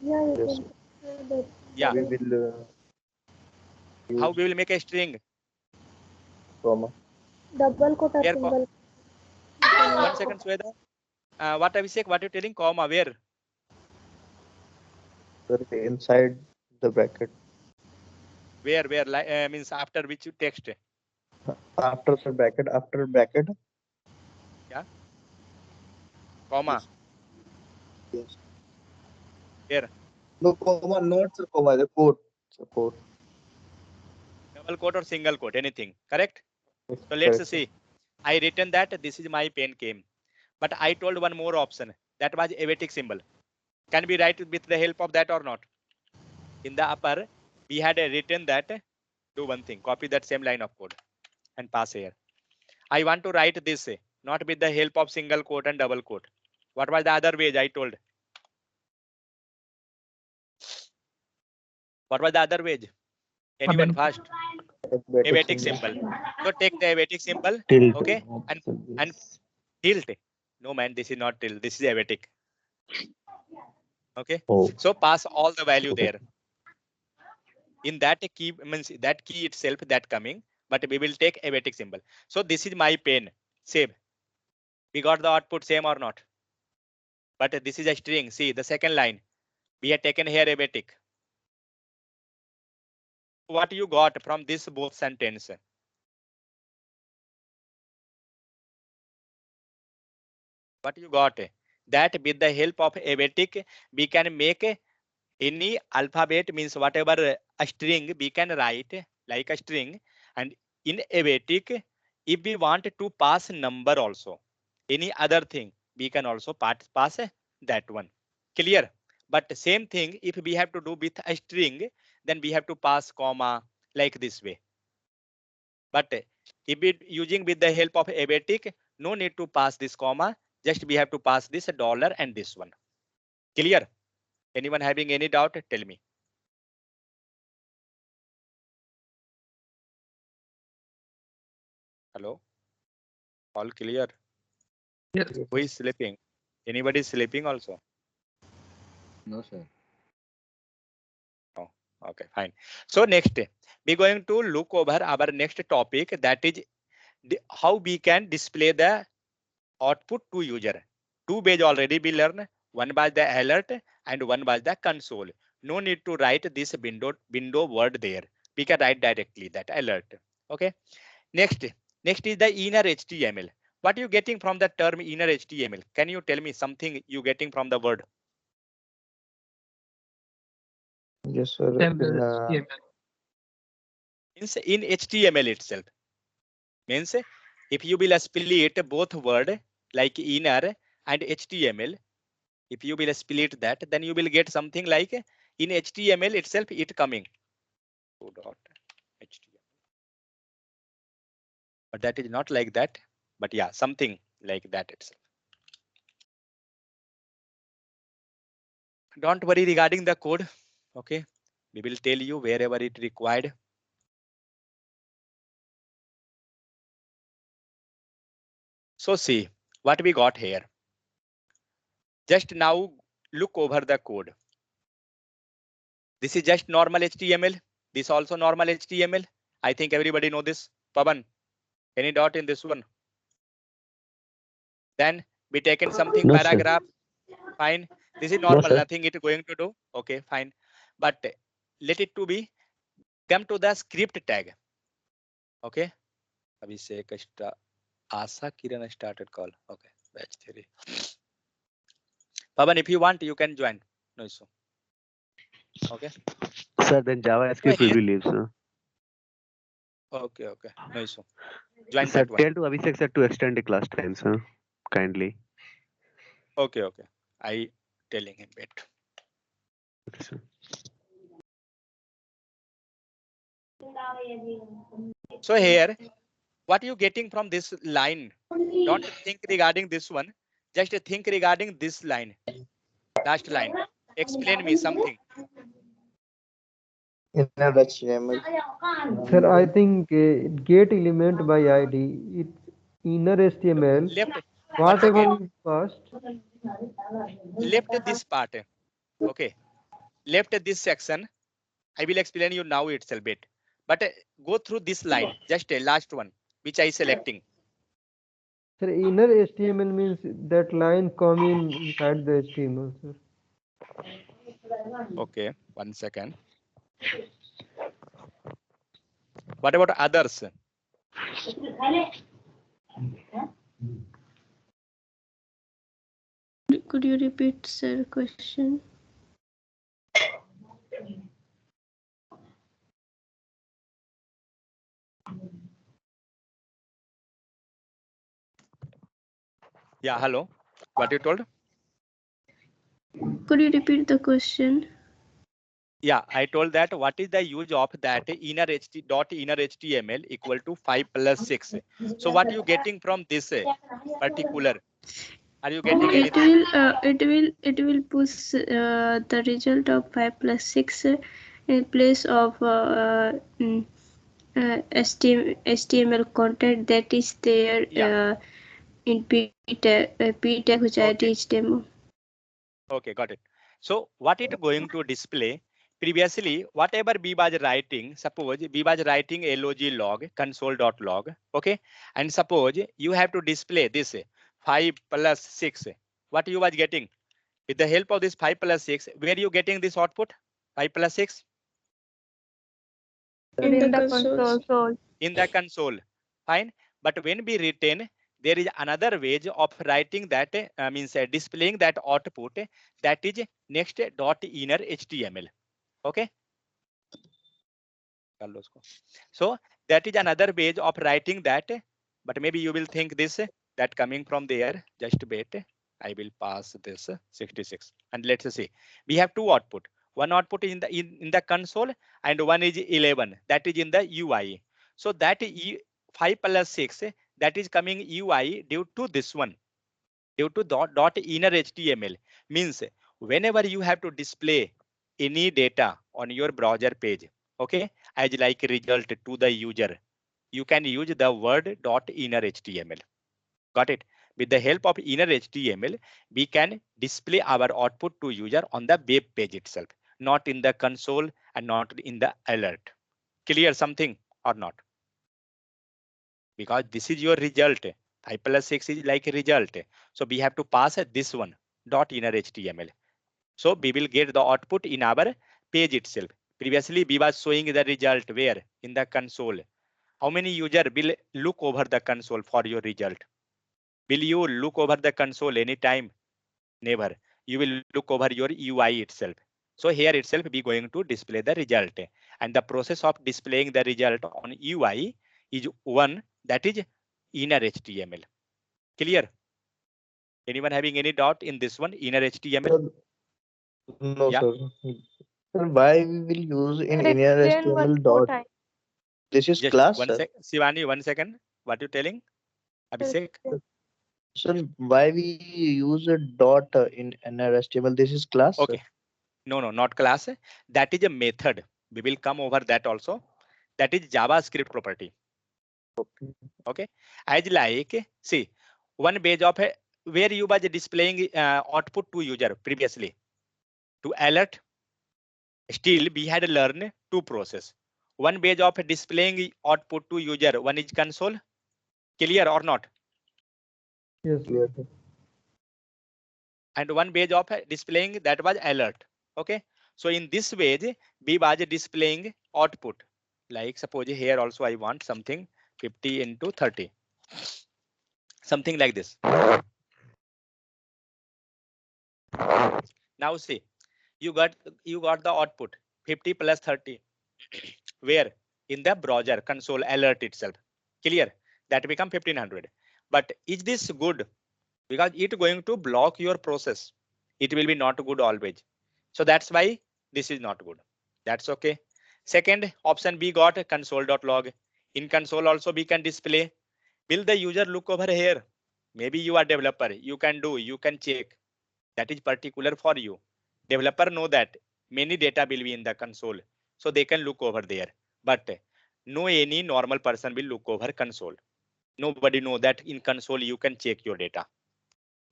Yeah, you Yes, can sir. say that. Yeah. We will How use we will make a string? comma. Double quote or Here, single. 1 second, Sweda. What Abhishek, what you telling? Comma, where? Sir, inside the bracket. Where, means after which you text? After the bracket, after bracket. Yeah. Comma. Yes. Here. No comma, not the comma, the quote. The quote. Double quote or single quote, anything, correct? Yes, So correct, let's sir. see. I written that this is my pen came. But I told one more option. That was abatic symbol. Can we write with the help of that or not? In the upper, we had written that. Do one thing. Copy that same line of code and pass here. I want to write this, not with the help of single quote and double quote. What was the other way I told? What was the other way? Anyone first? Abatic Abatic symbol. symbol. So take the abatic symbol. Tilt. Okay. And tilt. No man, this is not tilt. This is abatic. Okay. Oh, So pass all the value okay. there. In that key means that key itself that coming, but we will take abatic symbol. So this is my pen. Save. We got the output same or not? But this is a string. See the second line. We have taken here abatic. What you got from this both sentence? What you got? That with the help of abatic, we can make any alphabet, means whatever a string we can write like a string, and in abatic, if we want to pass number also, any other thing, we can also pass that one. Clear? But same thing, if we have to do with a string, then we have to pass comma like this way. But if we using with the help of abatic, no need to pass this comma, just we have to pass this dollar and this one. Clear? Anyone having any doubt, tell me. Hello? All clear? Yes. Who is sleeping? Anybody sleeping also? No, sir. Oh, okay, fine. So next, we're going to look over our next topic, that is how we can display the output to user. Two ways already we learned. One was the alert and one was the console. No need to write this window word there. We can write directly that alert. Okay. Next is the inner HTML. What are you getting from the term inner HTML? Can you tell me something you getting from the word? Yes, sir. Embedded HTML. Means in HTML itself. Means if you will split both word like inner and HTML, if you will split that, then you will get something like in HTML itself it coming. Dot HTML. But that is not like that. But yeah, something like that itself. Don't worry regarding the code. Okay, we will tell you wherever it required. So see what we got here. Just now look over the code. This is just normal HTML. This also normal HTML. I think everybody know this. Pavan, any doubt in this one? Then we taken something No, paragraph. Fine. This is No, normal. sir. Nothing it going to do. Okay, fine. But let it to be. Come to the script tag. Okay. Abhishek Asa Kiran started call. Okay. Batch 3. Pavan, if you want, you can join. No issue. Okay. Sir, then JavaScript So will here. be leave, sir. Okay. Okay. No issue. Join Sir, that one. tell to Abhishek sir to extend the class time, sir. Kindly. Okay. Okay. I telling him wait. Okay, sir. So here, what you getting from this line? Don't think regarding this one. Just think regarding this line. Last line. Explain me something. Inner HTML. Sir, I think get element by ID. It's inner Look, HTML. left. One Whatever second. is first. Left this part. Okay. Left this section. I will explain you now itself bit. But go through this line. Just last one, which I selecting. Sir, inner HTML means that line come inside the HTML, sir. Okay. 1 second. What about others? Could you repeat, sir, question? Yeah. Hello. What you told? Could you repeat the question? Yeah, I told that what is the use of that inner HTML equal to 5 plus 6. So what you getting from this particular? Are you getting anything? It will push the result of 5 plus 6 in place of HTML content that is there Yeah. in P tag which I Okay. teach demo. Okay, got it. So what it going to display? Previously, whatever we was writing, suppose we was writing log console.log. Okay, and suppose you have to display this 5 plus 6. What you was getting? With the help of this 5 plus 6, where you getting this output? 5 plus 6? In the In the console. console. In the console. Fine. But when we return, there is another way of writing that means displaying that output that is next dot inner HTML. Okay. So that is another way of writing that, but maybe you will think this that coming from there. Just wait. I will pass this 66 and let's see. We have two output. One output is in the console and one is 11. That is in the UI. So that 5 plus 6 that is coming UI due to this one. Due to dot inner HTML means whenever you have to display any data on your browser page, okay, as like result to the user, you can use the word dot inner HTML. Got it? With the help of inner HTML, we can display our output to user on the web page itself, not in the console and not in the alert. Clear something or not? Because this is your result. 5 plus 6 is like a result. So we have to pass this one dot inner HTML. So we will get the output in our page itself. Previously we was showing the result where in the console. How many user will look over the console for your result? Will you look over the console anytime? Never. You will look over your UI itself. So here itself we going to display the result, and the process of displaying the result on UI is one, that is inner HTML. Clear? Anyone having any doubt in this one, inner HTML? No, Yeah. sir. Sir, why we will use in Sir, inner explain one HTML more dot? time. This is Just class, one sir. sec, Shivani, 1 second. What you telling, Sir, Abhishek? explain. Sir, why we use a dot in inner HTML? This is class, sir. Okay. No, not class. That is a method. We will come over that also. That is JavaScript property. Okay. As like, see, one page of where you was displaying output to user previously to alert. Still, we had learned two process. One page of displaying output to user. One is console. Clear or not? Yes. Clear, sir. And one page of displaying that was alert. Okay. So in this way, we was displaying output. Like suppose here also I want something 50 into 30. Something like this. Now see, you got the output 50 plus 30. Where? In the browser console alert itself. Clear? That become 1500. But is this good? Because it going to block your process. It will be not good always. So that's why this is not good. That's okay. Second option we got console.log. In console also we can display. Will the user look over here? Maybe you are developer. You can check. That is particular for you. Developer know that many data will be in the console. So they can look over there. But no any normal person will look over console. Nobody know that in console you can check your data.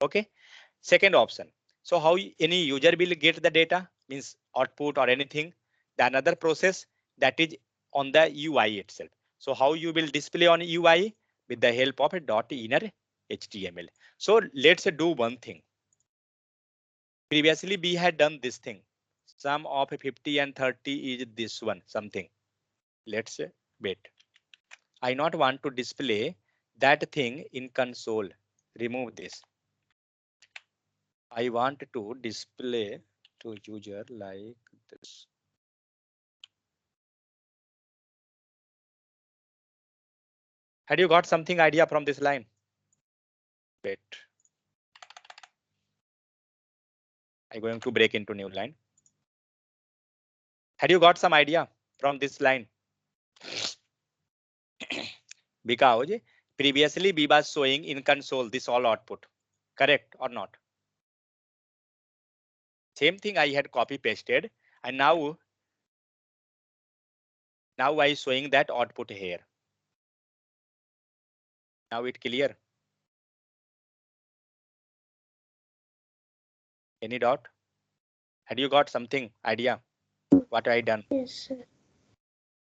Okay. Second option. So how any user will get the data means output or anything. The another process that is on the UI itself. So how you will display on UI with the help of a dot inner HTML. So let's do one thing. Previously we had done this thing. Sum of 50 and 30 is this one something. Let's wait. I not want to display that thing in console. Remove this. I want to display to user like this. Had you got something idea from this line? Wait. I'm going to break into new line. Had you got some idea from this line? Because previously we was showing in console this all output. Correct or not? Same thing I had copy pasted and now I showing that output here. Now it clear? Any doubt? Had you got something idea what I done? Yes, sir.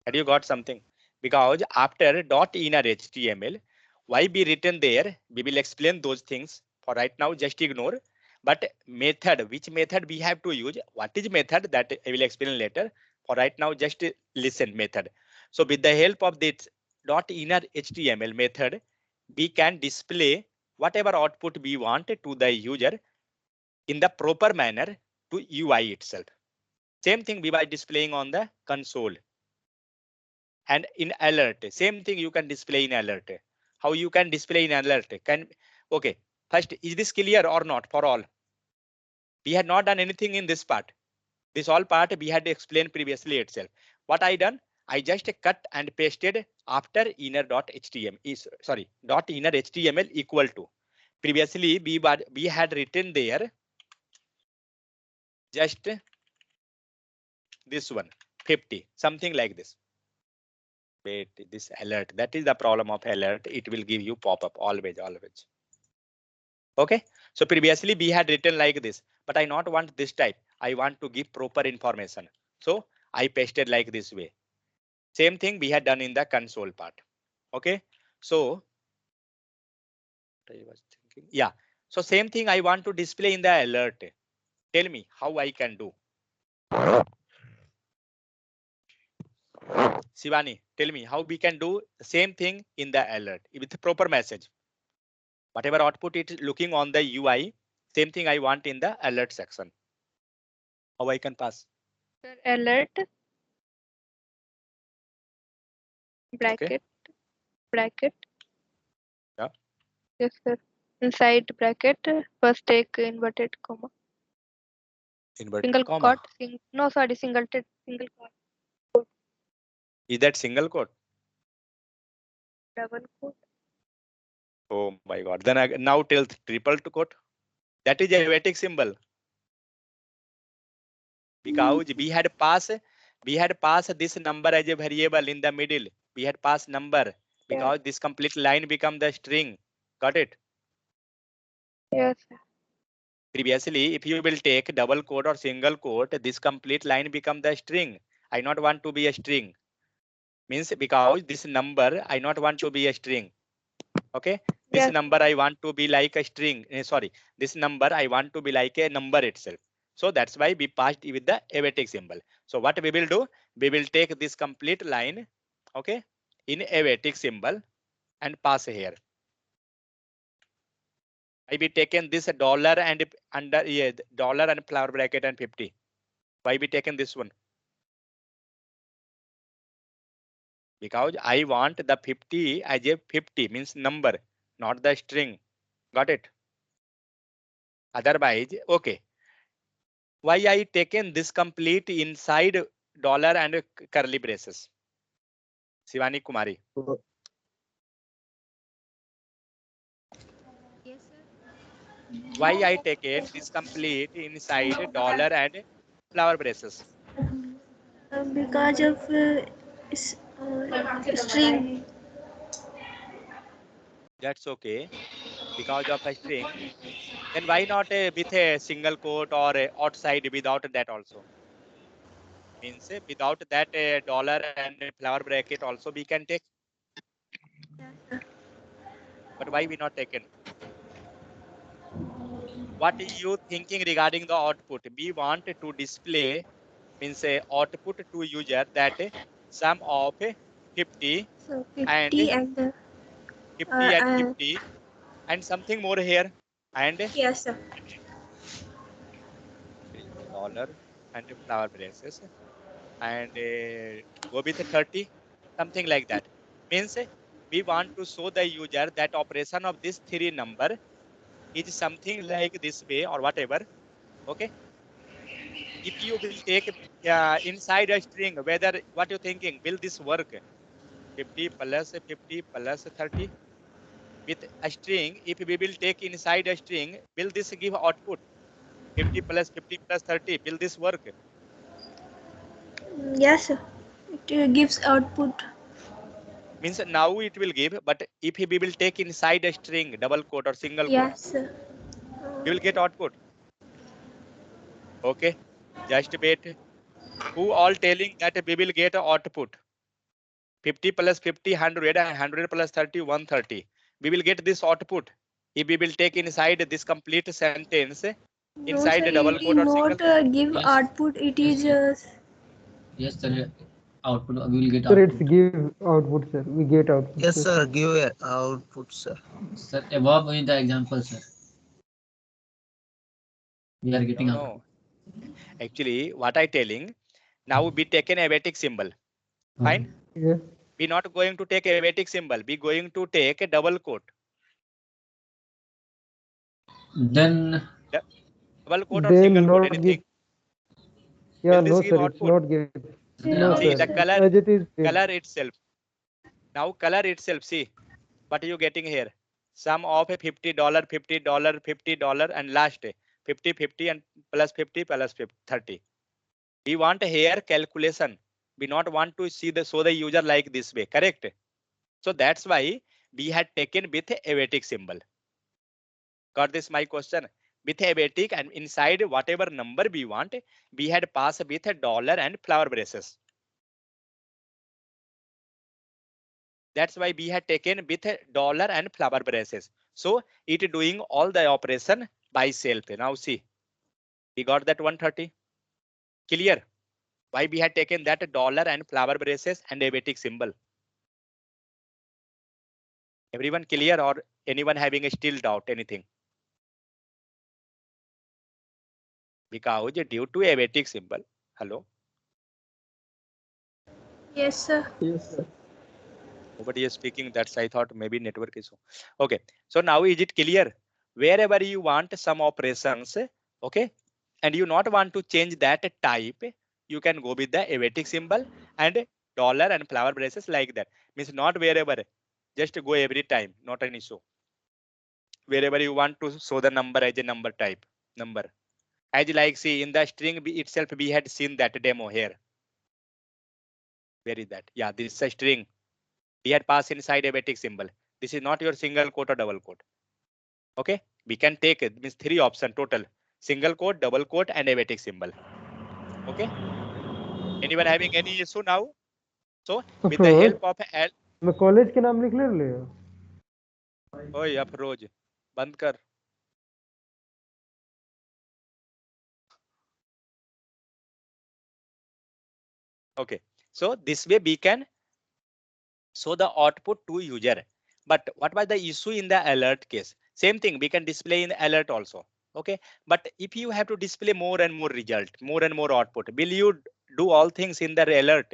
Had you got something? Because after dot inner HTML, why be written there? We will explain those things. For right now, just ignore. But method, which method we have to use? What is method that I will explain later. For right now, just listen method. So with the help of this dot inner HTML method, we can display whatever output we want to the user in the proper manner to UI itself. Same thing we were displaying on the console. And in alert, same thing you can display in alert. How you can display in alert? Okay, first, is this clear or not for all? We had not done anything in this part. This all part we had explained previously itself. What I done? I just cut and pasted after inner.html is sorry dot inner HTML equal to. Previously we had written there just this one 50 something like this. Wait, this alert, that is the problem of alert. It will give you pop-up always. Okay, so previously we had written like this, but I not want this type. I want to give proper information. So I pasted like this way. Same thing we had done in the console part. Okay, so I was thinking, yeah. So same thing I want to display in the alert. Tell me how I can do. Shivani, tell me how we can do the same thing in the alert with the proper message. Whatever output it is looking on the UI, same thing I want in the alert section. How I can pass? Sir, alert, bracket, bracket. Yeah. Yes, sir. Inside bracket, first take inverted comma. Inverted Single comma. quote. No, sorry, single quote. Is that single quote? Double quote. Oh my God. Then now till triple to quote. That is a Vedic symbol. Because we had passed this number as a variable in the middle. We had passed number because this complete line become the string. Got it? Yes, sir. Previously, if you will take double quote or single quote, this complete line become the string. I not want to be a string. Means because this number I not want to be a string. Okay, this Yes. number I want to be like a string. Sorry, this number I want to be like a number itself. So that's why we passed with the Vedic symbol. So what we will do? We will take this complete line, okay, in a Vedic symbol and pass here. I be taken this dollar and under dollar and flower bracket and 50. Why we taken this one? Because I want the 50 as a 50 means number, not the string. Got it? Otherwise, okay. Why I taken this complete inside dollar and curly braces? Shivani Kumari. Yes, sir. Why I taken this complete inside dollar and flower braces? Because of string. That's okay. Because of a string. Then why not with a single quote or outside without that also? Means without that dollar and flower bracket also we can take. But why we not taken? What are you thinking regarding the output? We want to display means a output to user that sum of 50 So and 50 and 50 and 50 and something more here and yes, sir. dollar and flower braces and go with 30 something like that. Means we want to show the user that operation of this three number is something like this way or whatever. Okay, if you will take inside a string, whether what you thinking, will this work? 50 plus 50 plus 30 with a string. If we will take inside a string, will this give output? 50 plus 50 plus 30, will this work? Yes, sir. It gives output. Means now it will give, but if we will take inside a string, double quote or single quote, Yes, sir. we will get output. Okay, just wait. Who all telling that we will get output? 50 plus 50, 100, and 100 plus 30, 130. We will get this output. If we will take inside this complete sentence, No, inside sir. a double It is quote or single. not give Yes. output. It Yes, is sir. Yes, sir. Output. We will get Sir, it's output. give output, sir. We get output. Yes, sir. Give a output, sir. Sir, above is the example, sir. We are getting No, output. no. Actually, what I telling, now we taken a Vedic symbol. Fine. Yes. We not going to take a Vedic symbol. We going to take a double quote. Then Double quote or Then single quote, not give. anything. Yeah, Will no, this give sir. It's output? not give. then No, See sir. the yes, color, As it is. color itself. Now color itself. See what are you getting here? Sum of a $50, $50, $50, and last 50, 50, and plus 50 plus 50, 30. We want here calculation. We not want to see the show the user like this way. Correct? So that's why we had taken with a Vedic symbol. Got this my question? With a Vedic and inside whatever number we want, we had passed with a dollar and flower braces. That's why we had taken with a dollar and flower braces. So it doing all the operation by self. Now see, we got that 130. Clear? Why we had taken that dollar and flower braces and a Vedic symbol? Everyone clear or anyone having a still doubt? Anything? Because due to abatic symbol. Hello. Yes, sir. Yes, sir. Nobody is speaking. That's I thought maybe network issue. Okay. So now is it clear? Wherever you want some operations, okay, and you not want to change that type, you can go with the abatic symbol and dollar and flower braces like that. Means not wherever, just go every time, not an issue. Wherever you want to show the number as a number type, number. As like see in the string itself, we had seen that demo here. Where is that? Yeah, this is a string. We had passed inside abatic symbol. This is not your single quote or double quote. Okay, we can take it means 3 option total: single quote, double quote, and abatic symbol. Okay, anyone having any issue now? So with the Afroz help of L, मैं college के नाम लिख ले ओए अफरोज बंद कर. Okay, so this way we can show the output to user. But what was the issue in the alert case? Same thing we can display in alert also. Okay, but if you have to display more and more result, more and more output, will you do all things in the alert?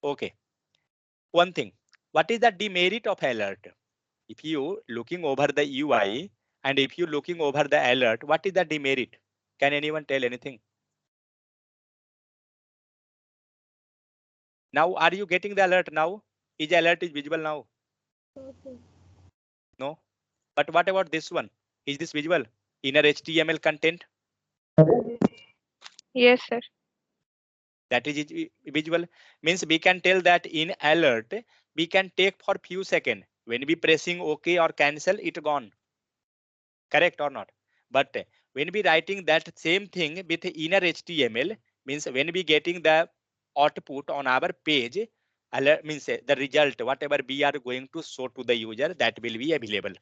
Okay, one thing, what is the demerit of alert? If you looking over the UI and if you looking over the alert, what is the demerit? Can anyone tell anything? Now, are you getting the alert now? Is alert is visible now? Okay. No. But what about this one? Is this visible? Inner HTML content Yes, sir. that is visual. Means we can tell that in alert we can take for few seconds. When we pressing OK or cancel, it gone. Correct or not? But when we writing that same thing with inner HTML, means when we getting the output on our page, alert means the result whatever we are going to show to the user, that will be available.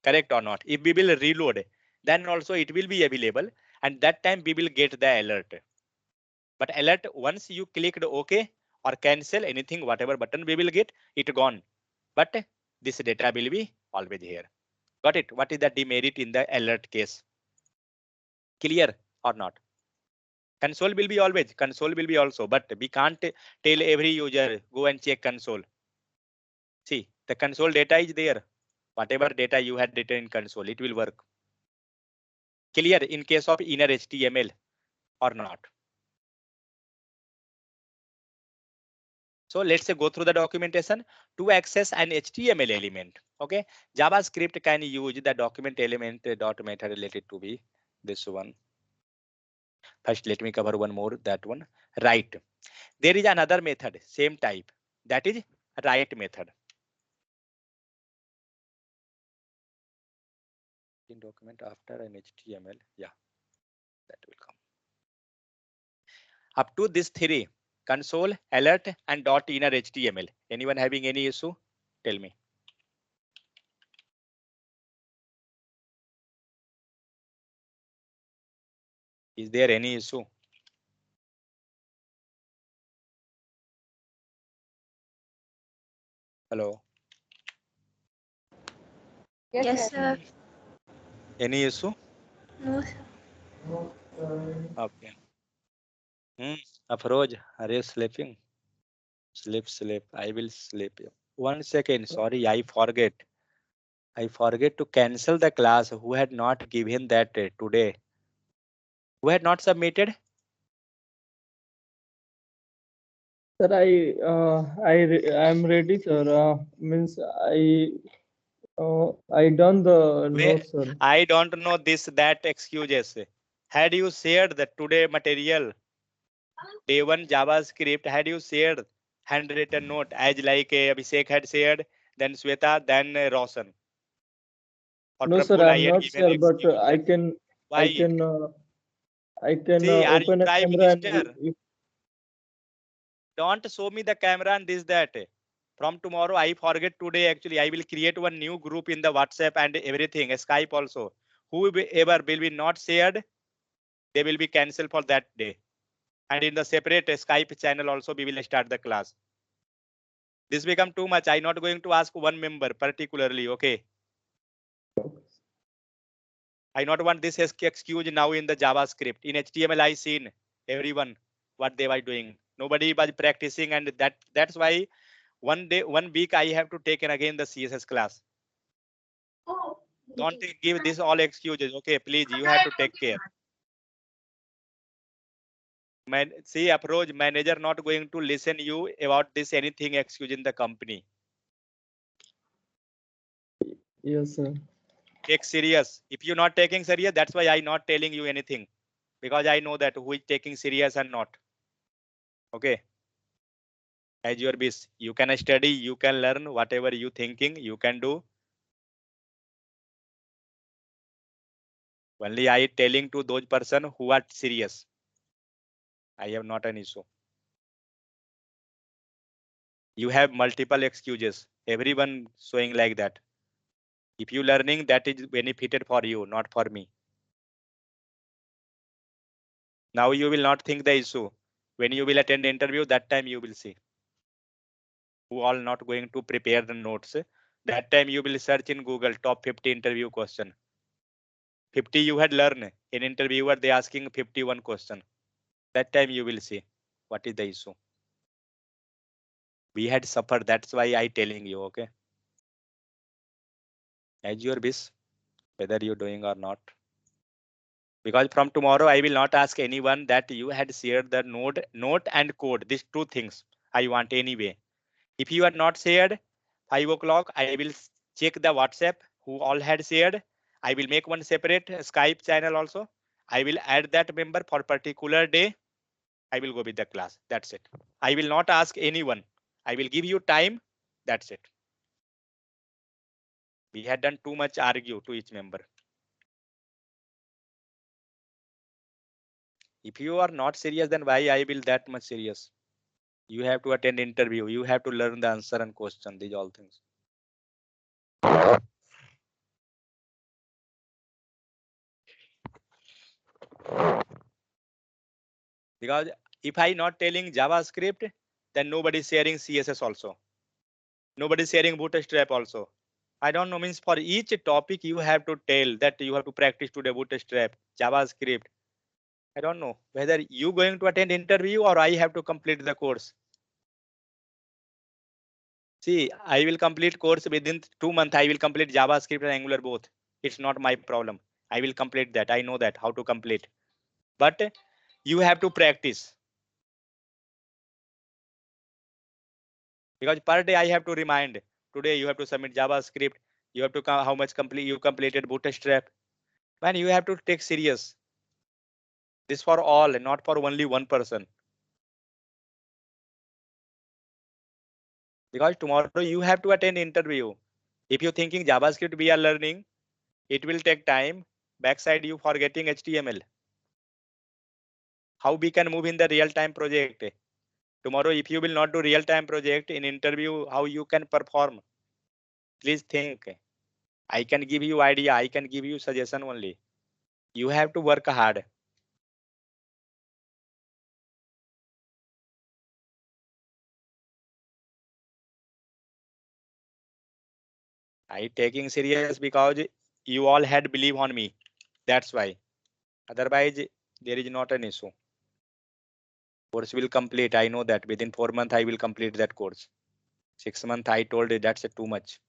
Correct or not? If we will reload, then also it will be available, and that time we will get the alert. But alert, once you clicked OK or cancel anything, whatever button we will get, it gone. But this data will be always here. Got it? What is the demerit in the alert case? Clear or not? Console will be always, console will be also, but we can't tell every user go and check console. See, the console data is there. Whatever data you had written in console, it will work. Clear in case of inner HTML or not? So let's say go through the documentation to access an HTML element. Okay, JavaScript can use the document element dot method related to be this one. First, let me cover one more, that one. Write. There is another method, same type. That is write method. In document after an HTML, yeah, that will come. Up to this three: console, alert, and dot inner HTML. Anyone having any issue? Tell me. Is there any issue? Hello. Yes, sir. Any issue? No, sir. Okay. Afroj, are you sleeping? Sleep, sleep. I will sleep. 1 second. Sorry, I forget. I forget to cancel the class. Who had not given that today? Who had not submitted? Sir, I'm ready, sir. Means I done the Where notes, sir. I don't know this that excuses. Had you shared the today material, day one JavaScript, had you shared handwritten note as like Abhishek had shared, then Sweta, then Roshan? Or No, sir, Prabhul, I I'm had not given sure, but excuse. I Why? can, I can See, are you open a Prime camera and Minister? Don't show me the camera and this that. From tomorrow, I forget today. Actually, I will create one new group in the WhatsApp and everything, Skype also. Whoever will be not shared, they will be cancelled for that day. And in the separate Skype channel also, we will start the class. This become too much. I'm not going to ask one member particularly. Okay. I not want this excuse now in the JavaScript. In HTML, I seen everyone what they were doing. Nobody was practicing, and that's why one day, 1 week, I have to take in again the CSS class. Don't give this all excuses. Okay, please, you have to take care. See, approach manager not going to listen you about this anything excuse in the company. Yes, sir. Take serious. If you're not taking serious, that's why I not telling you anything, because I know that who is taking serious and not. Okay. As your wish, you can study, you can learn whatever you thinking, you can do. Only I telling to those person who are serious. I have not an issue. You have multiple excuses. Everyone showing like that. If you learning, that is benefited for you, not for me. Now you will not think the issue. When you will attend the interview, that time you will see. Who all not going to prepare the notes. That time you will search in Google top 50 interview question. 50 you had learned. In interviewer, they asking 51 question. That time you will see what is the issue. We had suffered. That's why I telling you. Okay. As your wish, whether you're doing or not. Because from tomorrow, I will not ask anyone that you had shared the note and code. These two things I want anyway. If you are not shared, 5 o'clock, I will check the WhatsApp who all had shared. I will make one separate Skype channel also. I will add that member for particular day. I will go with the class. That's it. I will not ask anyone. I will give you time. That's it. We had done too much argue to each member. If you are not serious, then why I will that much serious? You have to attend interview. You have to learn the answer and question. These all things. Because if I not telling JavaScript, then nobody is sharing CSS also. Nobody is sharing Bootstrap also. I don't know, means for each topic you have to tell that you have to practice today Bootstrap, JavaScript. I don't know whether you going to attend interview or I have to complete the course. See, I will complete course within 2 months. I will complete JavaScript and Angular both. It's not my problem. I will complete that. I know that how to complete. But you have to practice. Because per day I have to remind. Today you have to submit JavaScript. You have to how much you completed Bootstrap. Man, you have to take serious. This for all, not for only one person. Because tomorrow you have to attend interview. If you're thinking JavaScript we are learning, it will take time. Backside you forgetting HTML. How we can move in the real-time project? Tomorrow, if you will not do real-time project in interview, how you can perform? Please think. I can give you idea. I can give you suggestion only. You have to work hard. I taking serious because you all had believe on me. That's why. Otherwise, there is not an issue. Course will complete. I know that within 4 months I will complete that course. 6 months I told you that's too much.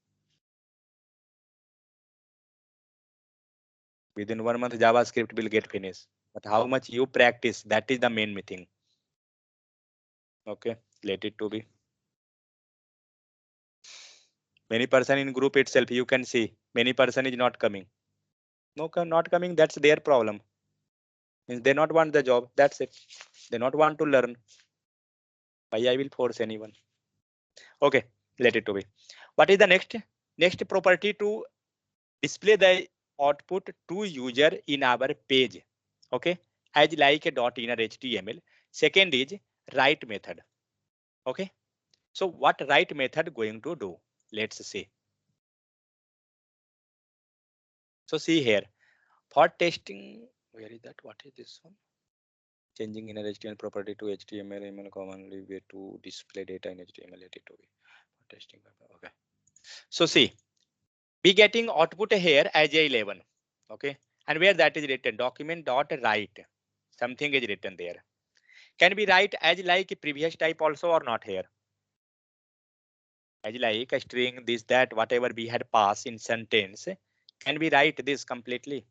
Within 1 month JavaScript will get finished. But how much you practice, that is the main thing. Okay, let it to be. Many person in group itself, you can see many person is not coming. No, not coming. That's their problem. Means they not want the job. That's it. They not want to learn. Why I will force anyone? Okay, let it to be. What is the next property to display the output to user in our page? Okay, as like a dot inner HTML. Second is write method. Okay, so what write method going to do? Let's see. So see here for testing. Where is that? What is this one? Changing inner HTML property to HTML email commonly way to display data in HTML edit to be for testing. Okay. So see, we getting output here as a 11. Okay. and where that is written, document dot write, something is written there. Can we write as like previous type also or not here? As like a string, this, that, whatever we had passed in sentence, can we write this completely?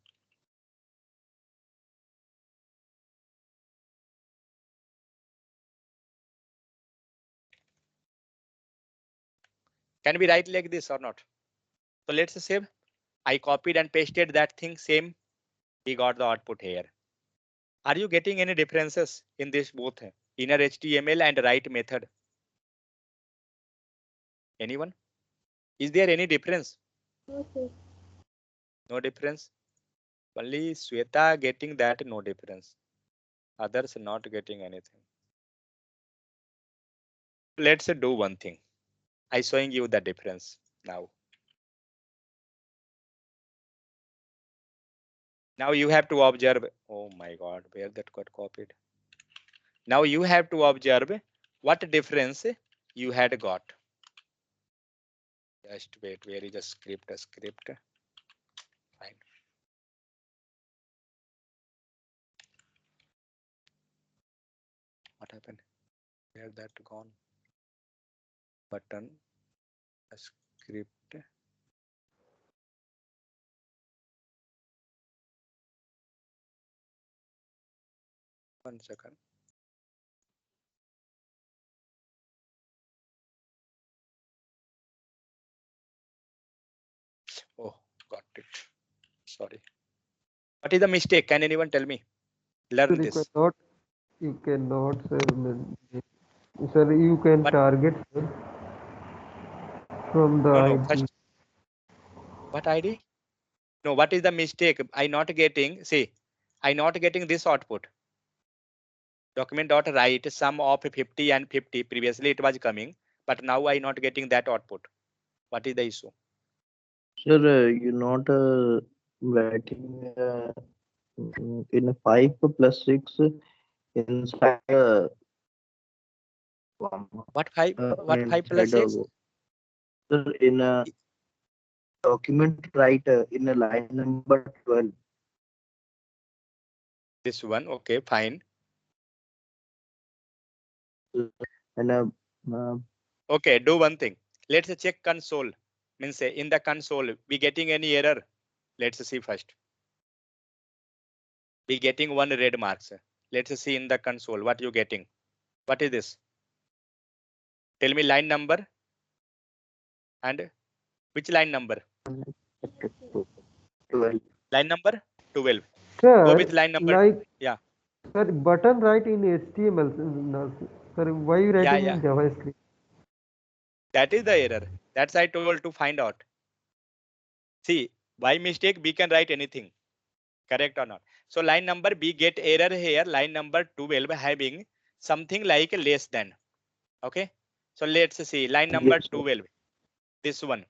Can we write like this or not? So let's save. I copied and pasted that thing, same. We got the output here. Are you getting any differences in this both inner HTML and write method? Anyone? Is there any difference? Okay. No difference. Only Sweta getting that, no difference. Others not getting anything. Let's do one thing. I showing you the difference now. Now you have to observe. Oh my God, where that got copied? Now you have to observe what difference you had got. Just wait, where is the script? A script. Fine. What happened? Where that gone? Button. A script. 1 second. Oh, got it. Sorry. What is the mistake? Can anyone tell me? Learn Sir, this. you cannot, sir. Sir, you can But target, sir, from the no. ID. First, what ID? No. What is the mistake? I not getting. See, I not getting this output. Document dot write sum of 50 and 50. Previously it was coming, but now I not getting that output. What is the issue? Sir, you're not writing in a 5 plus 6 inside What 5? What 5 plus inside 6? sir, in a document write in a line number 12. This one. Okay, fine. And Okay, do one thing. Let's check console. Means in the console, we getting any error? Let's see first. We getting one red marks. Let's see in the console what you getting. What is this? Tell me line number and which line number? 12. Line number 12. Go with Sir, line number. like, Yeah, sir, button write in HTML. No, sir, why you yeah, writing yeah. in JavaScript? That is the error. That's I told to find out. See, by mistake we can write anything. Correct or not? So line number we get error here. Line number 12 having something like less than. Okay. So let's see line number Yes, sir. 12. This one.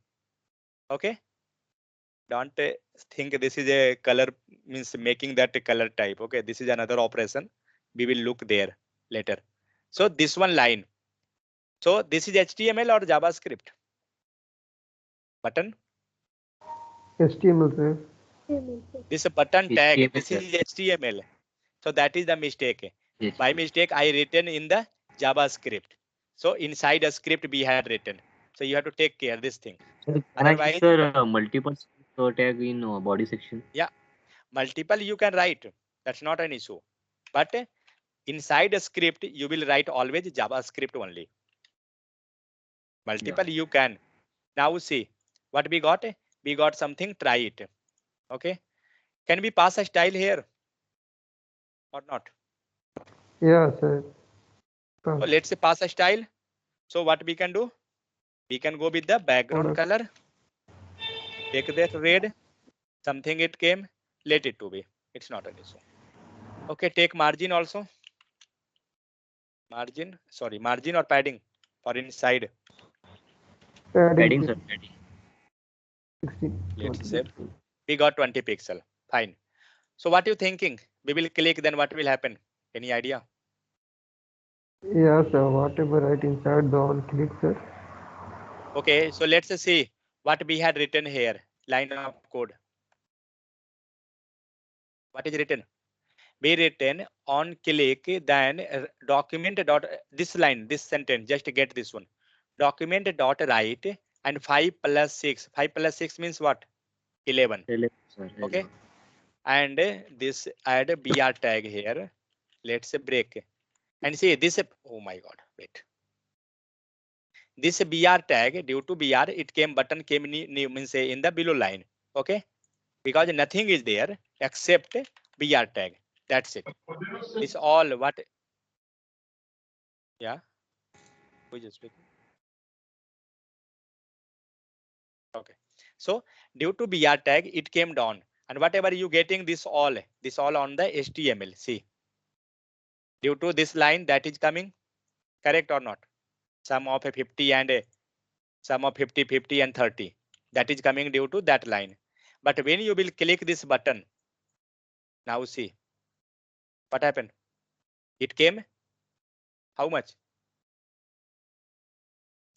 Okay. Don't think this is a color means making that a color type. Okay. This is another operation. We will look there later. So this one line. So this is HTML or JavaScript? Button. HTML, sir. This button tag. HTML, This sir. is HTML. So that is the mistake. Yes. By mistake, I written in the JavaScript. So inside a script we had written. So you have to take care this thing. Sir, can I use, Otherwise, sir, multiple tag in body section? yeah, multiple you can write. That's not an issue. But inside a script, you will write always JavaScript only. Multiple you can. Now see what we got. We got something. Try it. Okay. Can we pass a style here or not? Yeah, sir. So let's say pass a style. So what we can do? We can go with the background color. Take that red. Something it came. Let it to be. It's not an issue. Okay. Take margin also. Margin. Sorry, margin or padding for inside. Padding, sir. Padding. 16, Let's 20. say we got 20 pixel. Fine. So what you thinking? We will click. Then what will happen? Any idea? Yeah, sir. Whatever write inside the on click, sir. Okay. So let's see what we had written here. Line of code. What is written? Be written on click, then document dot this line, this sentence. Just get this one. Document dot write and 5 plus 6. 5 plus 6 means what? 11. 11, sir. Okay. 11. And this add br tag here. Let's break and see this. Oh my god, wait. This br tag, due to br, it came button came means in the below line. Okay, because nothing is there except br tag. That's it. This all what? Yeah, who is speaking? Okay, so due to br tag, it came down, and whatever you getting this all on the HTML. See, due to this line that is coming, correct or not? Sum of a 50 and a sum of 50, 50 and 30. That is coming due to that line. But when you will click this button, now see what happened. It came how much?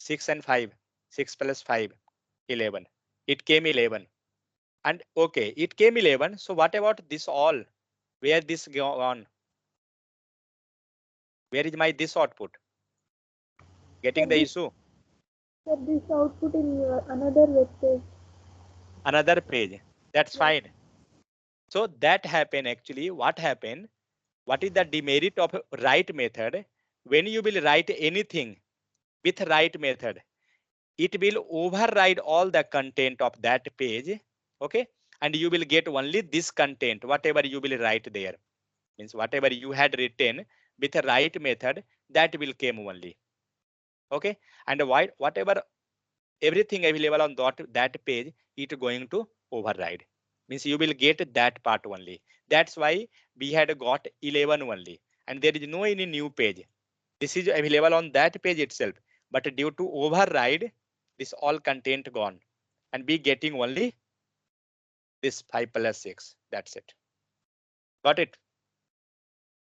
6 and 5. 6 plus 5, 11. It came 11. And okay, it came 11. So what about this all? Where this go on? Where is my this output? Getting the issue? Sir, this output in your another web page. Another page. That's fine. So that happened actually. What happened? What is the demerit of write method? When you will write anything with write method, it will override all the content of that page. Okay, and you will get only this content, whatever you will write there. Means whatever you had written with a write method, that will come only. Okay, and whatever everything available on that page, it going to override. Means you will get that part only. That's why we had got 11 only, and there is no any new page. This is available on that page itself, but due to override, this all content gone, and be getting only this 5 plus 6. That's it. Got it?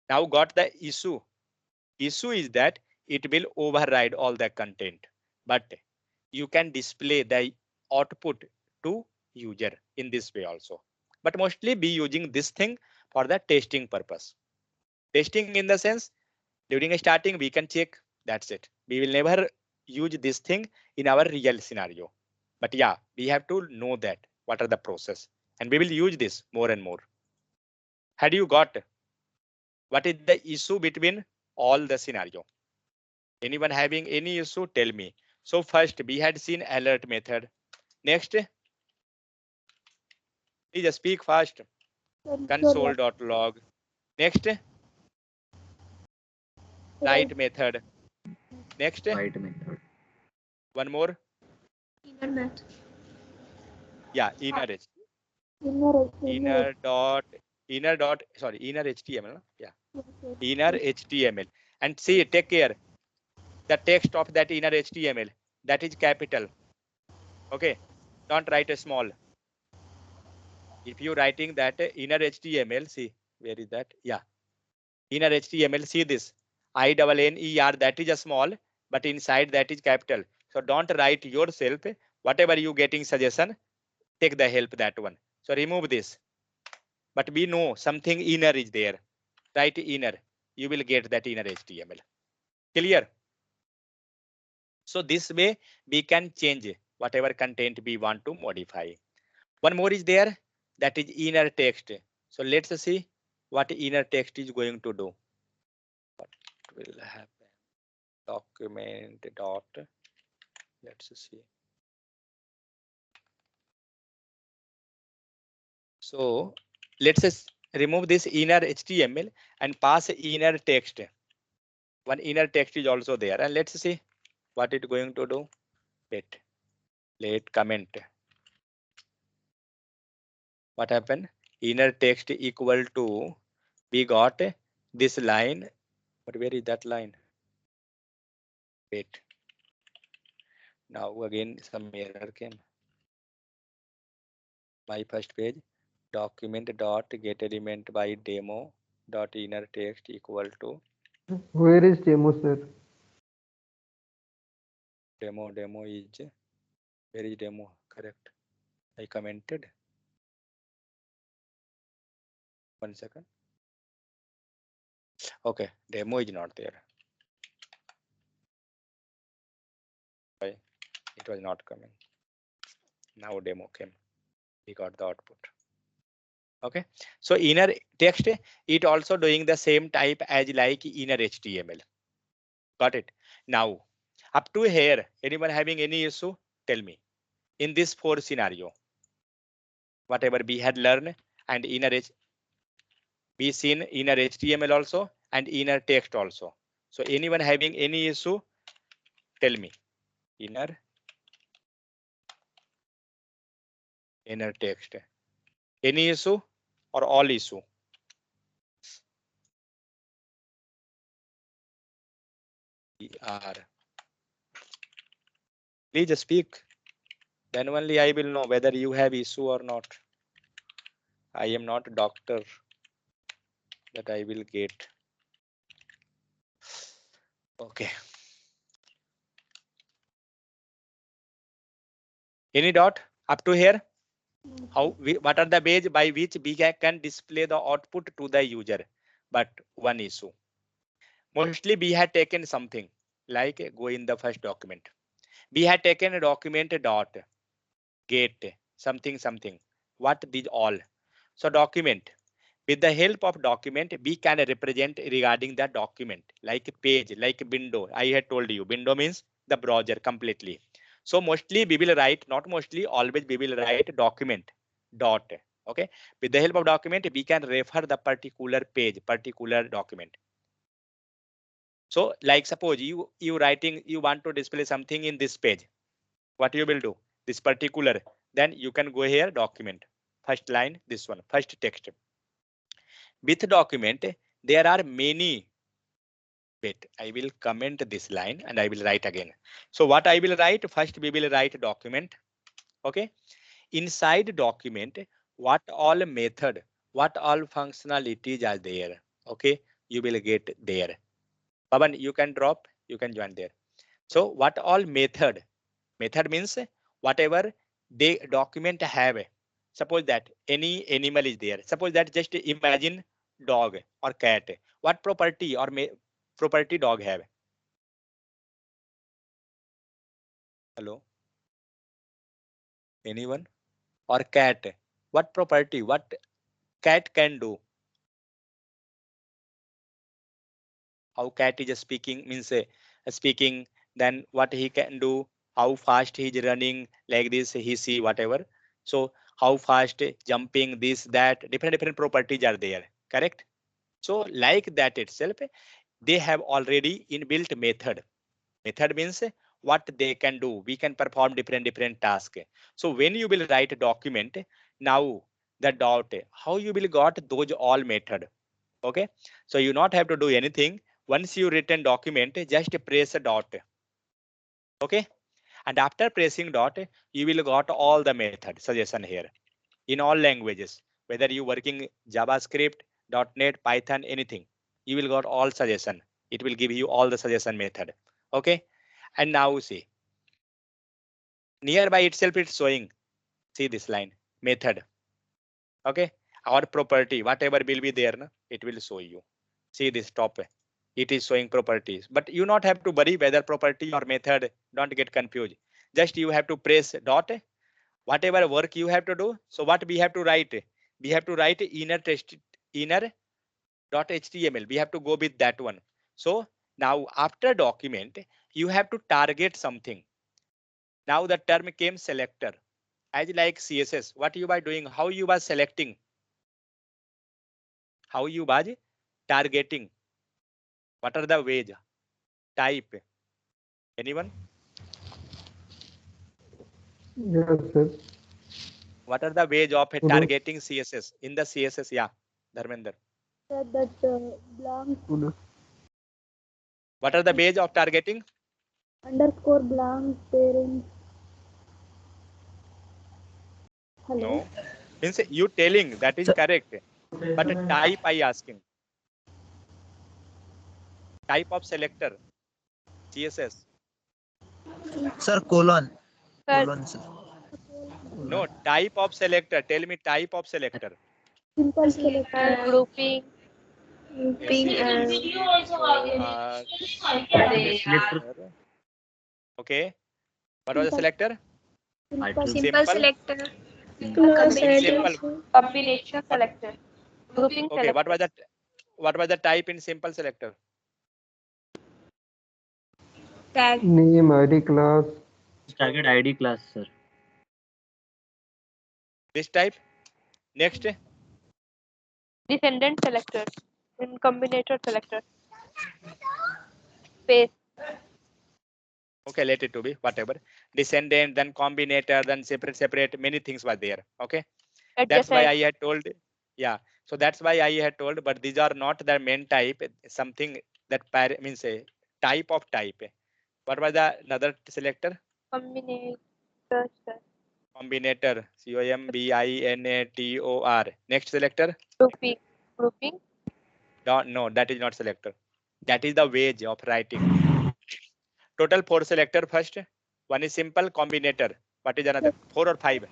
Now got the issue. Issue is that it will override all the content, but you can display the output to user in this way also. But mostly be using this thing for the testing purpose. Testing in the sense, during a starting, we can check. That's it. We will never use this thing in our real scenario. But yeah, we have to know that what are the process, and we will use this more and more. Had you got what is the issue between all the scenario? Anyone having any issue? Tell me. So first we had seen alert method. Next, please speak fast. Console.log. Next, write method. Next, Write method. one more. Inner math. Yeah, inner inner HTML. No? Yeah, inner HTML. And see, take care. The text of that inner HTML, that is capital. Okay, don't write a small. If you writing that inner HTML, see where is that? Yeah, inner HTML. See this INNER, that is a small, but inside that is capital. So don't write yourself. Whatever you getting suggestion, take the help that one. So remove this. But we know something inner is there. Write inner. You will get that inner HTML. Clear? So this way we can change whatever content we want to modify. One more is there, that is inner text. So let's see what inner text is going to do. What will happen? Document dot. Let's see. So let's just remove this inner HTML and pass inner text. One inner text is also there, and let's see what it's going to do. Let comment. What happened? Inner text equal to, we got this line, but where is that line? Wait. Now again some error came. My first page, document dot get element by demo dot inner text equal to Where is demo, sir? demo is, where is demo? Correct. I commented. 1 second. Okay, demo is not there. Why? It was not coming. Now demo came. We got the output. Okay, so inner text, it also doing the same type as like inner HTML. Got it? Now, up to here, anyone having any issue? Tell me. In this 4 scenario, whatever we had learned, and we seen inner HTML also and inner text also. So anyone having any issue? Tell me. Inner text. Any issue or all issue? Please speak. Then only I will know whether you have issue or not. I am not a doctor that I will get. Okay. Any dot up to here? What are the ways by which we can display the output to the user? But one issue. Mostly we had taken something like go in the first document. We had taken a document dot get something. What these all? So document. With the help of document, we can represent regarding the document like page, like window. I had told you window means the browser completely. So mostly we will write, not mostly, always we will write document dot. Okay. With the help of document, we can refer the particular page, particular document. So like suppose you writing, you want to display something in this page. What you will do? This particular, then you can go here document. First line, this one, first text. With document, there are many. Wait, I will comment this line and I will write again. So what I will write? First we will write document. Okay. Inside document, what all method, what all functionalities are there? Okay. You will get there. Pavan, you can drop, you can join there. So what all method? Method means whatever the document have. Suppose that any animal is there. Suppose that just imagine dog or cat. What property or property dog have? Hello? Anyone? Or cat? What property? What cat can do? How cat is speaking means speaking, then what he can do, how fast he is running, like this he see whatever. So how fast jumping, this that different properties are there, correct? So like that itself, they have already inbuilt method. Method means what they can do, we can perform different tasks. So when you will write a document, now the dot, how you will got those all method? Okay, so you not have to do anything. Once you written document, just press a dot. Okay, and after pressing dot, you will got all the method suggestion here in all languages, whether you working JavaScript, .NET, Python, anything, you will got all suggestion. It will give you all the suggestion method. Okay, and now see nearby itself it's showing. See this line method. Okay, our property whatever will be there, na, it will show you. See this top, it is showing properties, but you not have to worry whether property or method, don't get confused. Just you have to press dot, whatever work you have to do. So what we have to write? We have to write inner dot html. We have to go with that one. So now after document, you have to target something. Now the term came selector. As like CSS, what you are doing, how you are selecting, how you are targeting, what are the ways, type, anyone? Yes, sir. What are the ways of Hello. targeting CSS in the CSS? Yeah, Dharmender. Sir, that blank Hello. What are the ways of targeting? underscore blank parent. Hello. No, means you telling that is Sir, correct, but type I asking. Type of selector, CSS. sir, colon. Sir, Colon, sir. No, type of selector. Tell me type of selector. Simple selector. And grouping. Grouping and Selector. Okay. What was the selector? Simple. simple Simple. selector. In Side simple. also. Combination What? selector. Grouping Okay. What selector. was that? What was the type in simple selector? Tag. Name, ID, class. Target ID class, sir. This type. Next. Descendant selector. In combinator selector. Space. Okay, let it to be whatever. Descendant, then combinator, then separate. Many things were there. Okay. That's why Adjacent. I had told. Yeah. So that's why I had told. But these are not the main type. Something that means a type of type. What was the another selector? Combinator. Combinator. Combinator. Next selector. Grouping. Grouping. No, that is not selector. That is the way of writing. Total 4 selector first. One is simple combinator. What is another? 4 or 5?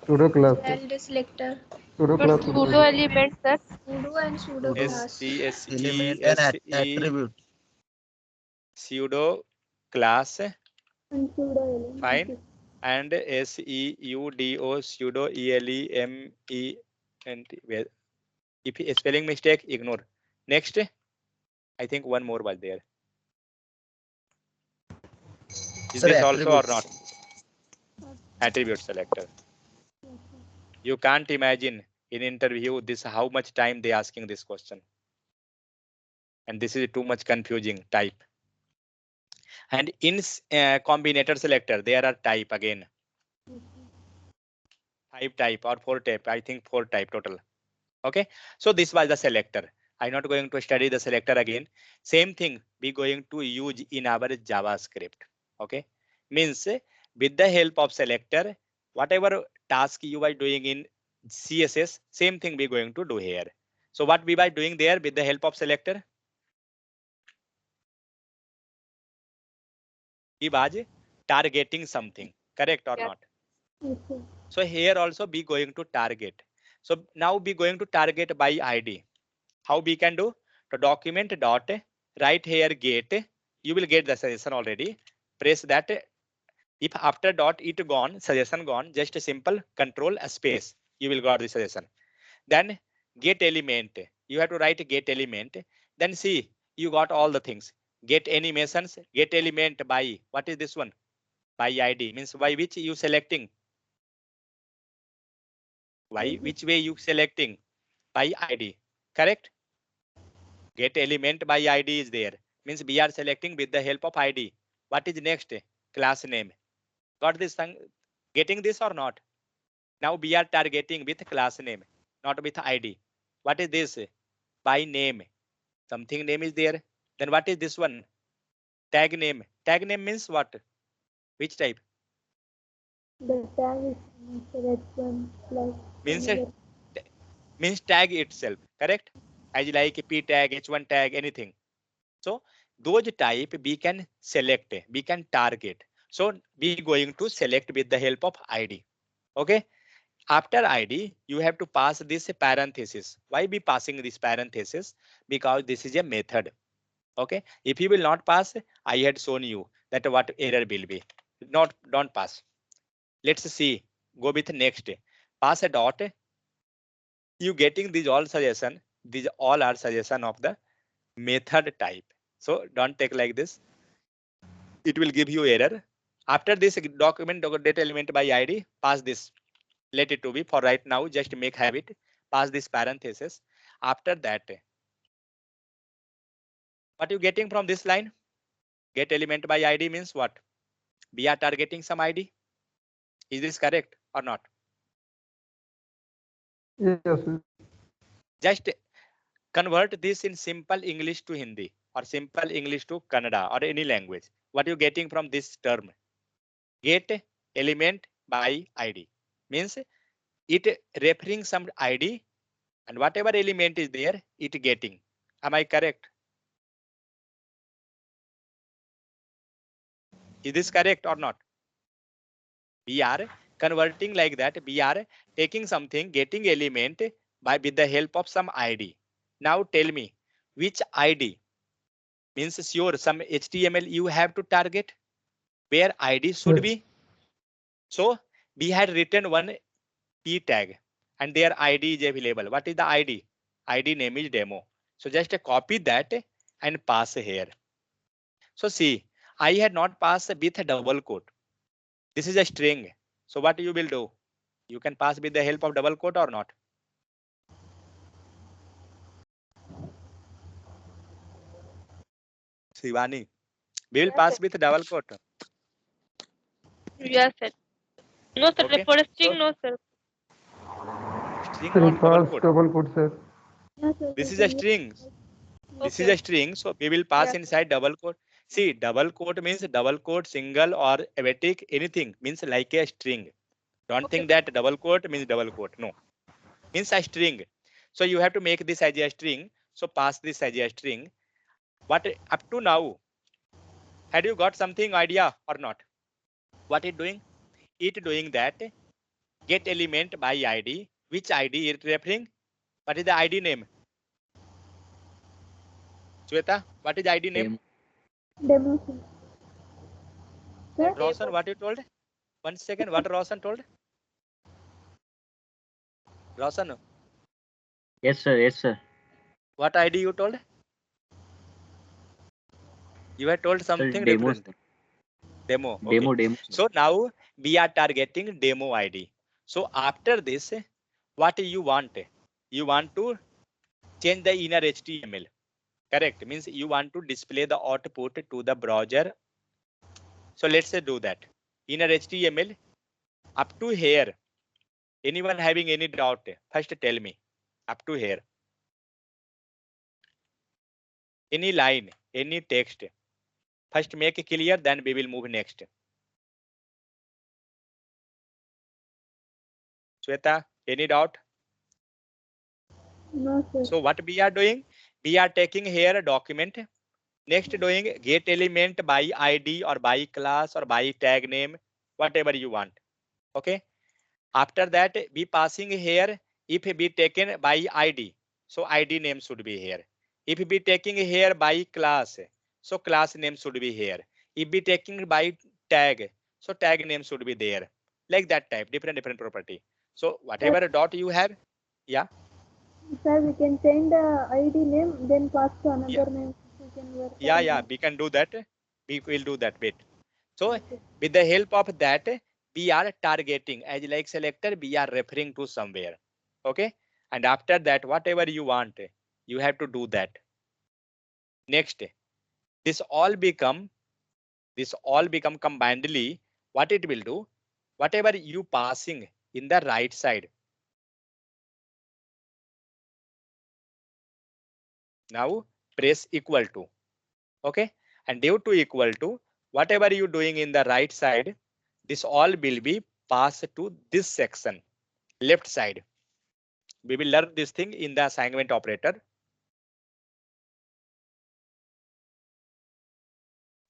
Pseudo class. Child selector. Pseudo But class. pseudo element, sir. Pseudo and pseudo Pseudo class. element and attribute. Pseudo class. And pseudo element. Fine. And pseudo element. If spelling mistake, ignore. Next. I think one more was there. Is Sir, this also or attributes. not? Attribute selector. You can't imagine in interview this how much time they asking this question. And this is too much confusing type. And in combinator selector, there are type again. 5 type or 4 type. I think 4 type total. Okay. So this was the selector. I'm not going to study the selector again. Same thing we going to use in our JavaScript. Okay. Means with the help of selector, whatever task you are doing in CSS, same thing we're going to do here. So what we were doing there with the help of selector? We was targeting something, correct or not? So here also be going to target. So now be going to target by ID. How we can do? To document dot right here get, you will get the suggestion already. Press that. If after dot it gone, suggestion gone, just a simple control a space, you will got the suggestion. Then get element. You have to write get element. Then see, you got all the things. Get animations, get element by what is this one? By ID means by which you selecting. Why which way you selecting? By ID. Correct? Get element by ID is there. Means we are selecting with the help of ID. What is next? Class name. Got this thing? Getting this or not? Now we are targeting with class name, not with ID. What is this? By name. Something name is there. Then what is this one? Tag name. Tag name means what? Which type? The tag is h1 plus Means another. means tag itself. Correct? As like p tag, h1 tag, anything. So those type we can select, we can target. So we going to select with the help of ID. Okay. After ID, you have to pass this parenthesis. Why be passing this parenthesis? Because this is a method. Okay. If you will not pass, I had shown you that what error will be. Don't pass. Let's see. Go with next. Pass a dot. You getting these all suggestion. These all are suggestion of the method type. So don't take like this. It will give you error. After this document data element by ID, pass this. Let it to be for right now. Just make habit. Pass this parenthesis. After that, what you getting from this line? Get element by ID means what? We are targeting some ID. Is this correct or not? Yes. Just convert this in simple English to Hindi or simple English to Kannada or any language. What you getting from this term? Get element by ID means it referring some ID and whatever element is there, it getting. Am I correct? Is this correct or not? We are converting like that, we are taking something, getting element by with the help of some id. Now tell me which id, means sure some html you have to target where id should Yes. be. So we had written one p tag and their id is available. What is the id? Id name is demo. So just copy that and pass here. So see, I had not passed with a double quote. This is a string. So what you will do? You can pass with the help of double quote or not? Shivani, we will Yes, pass sir. with double quote. Yes, sir. No, sir. Okay. For a So string, no, sir. string, Sir, not double pass quote. double quote, sir. Yes, sir. This We is a can use. string. This is Okay. a string. So we will pass Yes, sir. inside double quote. See, double quote means double quote, single or erratic, anything means like a string. Don't Okay, think that double quote means double quote. No, means a string. So you have to make this as a string. So pass this as a string. What up to now? Had you got something idea or not? What it doing? It doing that get element by id. Which id it referring? What is the id name? Shweta, what is the id name? Demo, sir. Sir? Roshan, what you told? 1 second, what Roshan told? Roshan, Yes, sir. Yes, sir. what id you told? You had told Sir, something demo, different. sir. Demo. Okay. Demo, sir. So now we are targeting demo id. So after this, what you want? You want to change the inner HTML. Correct. Means you want to display the output to the browser. So let's say do that. Inner HTML up to here. Anyone having any doubt? First tell me. Up to here. Any line, any text. First make it clear, then we will move next. Shweta, any doubt? No, sir. So what we are doing? We are taking here a document. Next doing get element by ID or by class or by tag name, whatever you want. Okay. After that, be passing here if be taken by ID. So ID name should be here. If be taking here by class, so class name should be here. If be taking by tag, so tag name should be there. Like that type, different property. So Sir, whatever dot you have, yeah, sir, we can change the ID name, then pass to yeah, another name. We can work yeah, on yeah. that. We can do that. We will do that. Wait. So Okay. with the help of that, we are targeting as like selector, we are referring to somewhere. Okay. And after that, whatever you want, you have to do that. Next, this all become combinedly. What it will do? Whatever you passing in the right side. Now press equal to. Okay. And due to equal to, whatever you doing in the right side, this all will be passed to this section, left side. We will learn this thing in the assignment operator.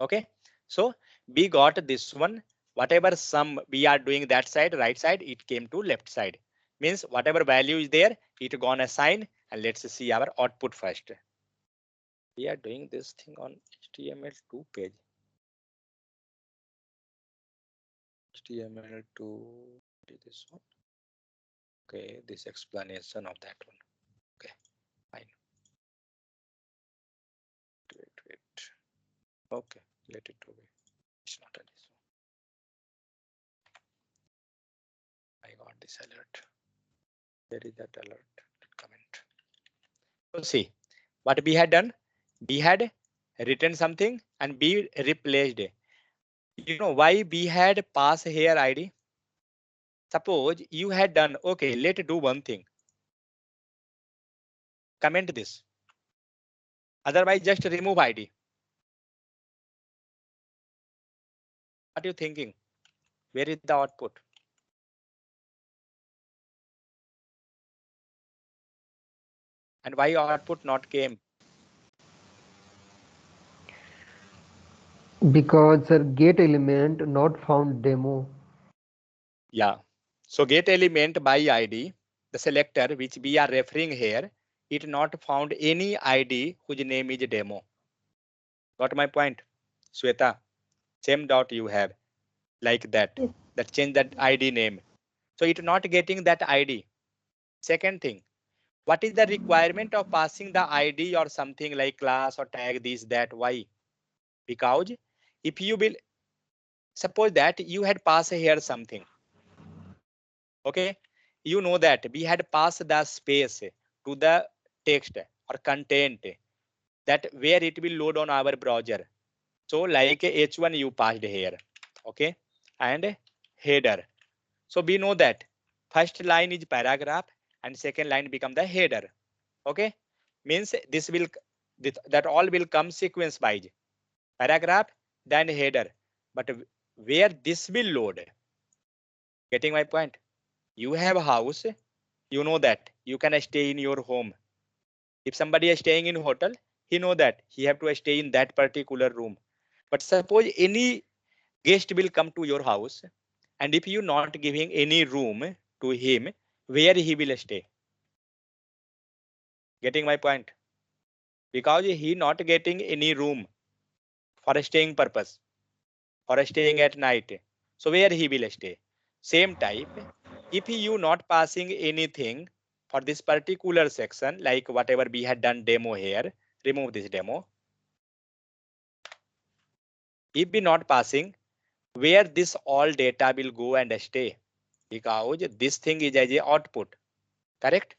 Okay. So we got this one. Whatever sum we are doing that side, right side, it came to left side. Means whatever value is there, it gonna assign. And let's see our output first. We are doing this thing on HTML2 page. HTML2, this one. Okay, this explanation of that one. Okay, fine. Wait. Okay, let it be. It's not a this one. I got this alert. Where is that alert? Comment. So see what we had done. We had written something and we replaced it. You know why we had pass here ID? Suppose you had done, okay, let's do one thing. Comment this. Otherwise, just remove ID. What are you thinking? Where is the output? And why output not came? Because sir, get element not found demo. Yeah. So get element by ID, the selector which we are referring here, it not found any ID whose name is demo. Got my point? Sweta, same dot you have like that. Yes. That change that ID name. So it not getting that ID. Second thing, what is the requirement of passing the ID or something like class or tag this, that? Why? Because if you will suppose that you had passed here something, okay, you know that we had passed the space to the text or content that where it will load on our browser. So like h1 you passed here, okay, and header. So we know that first line is paragraph and second line become the header, okay, means this will that all will come sequence wise, paragraph then header, but where this will load. Getting my point? You have a house, you know that you can stay in your home. If somebody is staying in hotel, he know that he have to stay in that particular room. But suppose any guest will come to your house, and if you not giving any room to him, where he will stay? Getting my point? Because he not getting any room for a staying purpose or staying at night. So where he will stay? Same type, if you not passing anything for this particular section, like whatever we had done demo here, remove this demo. If we not passing, where this all data will go and stay? Because this thing is as a output, correct?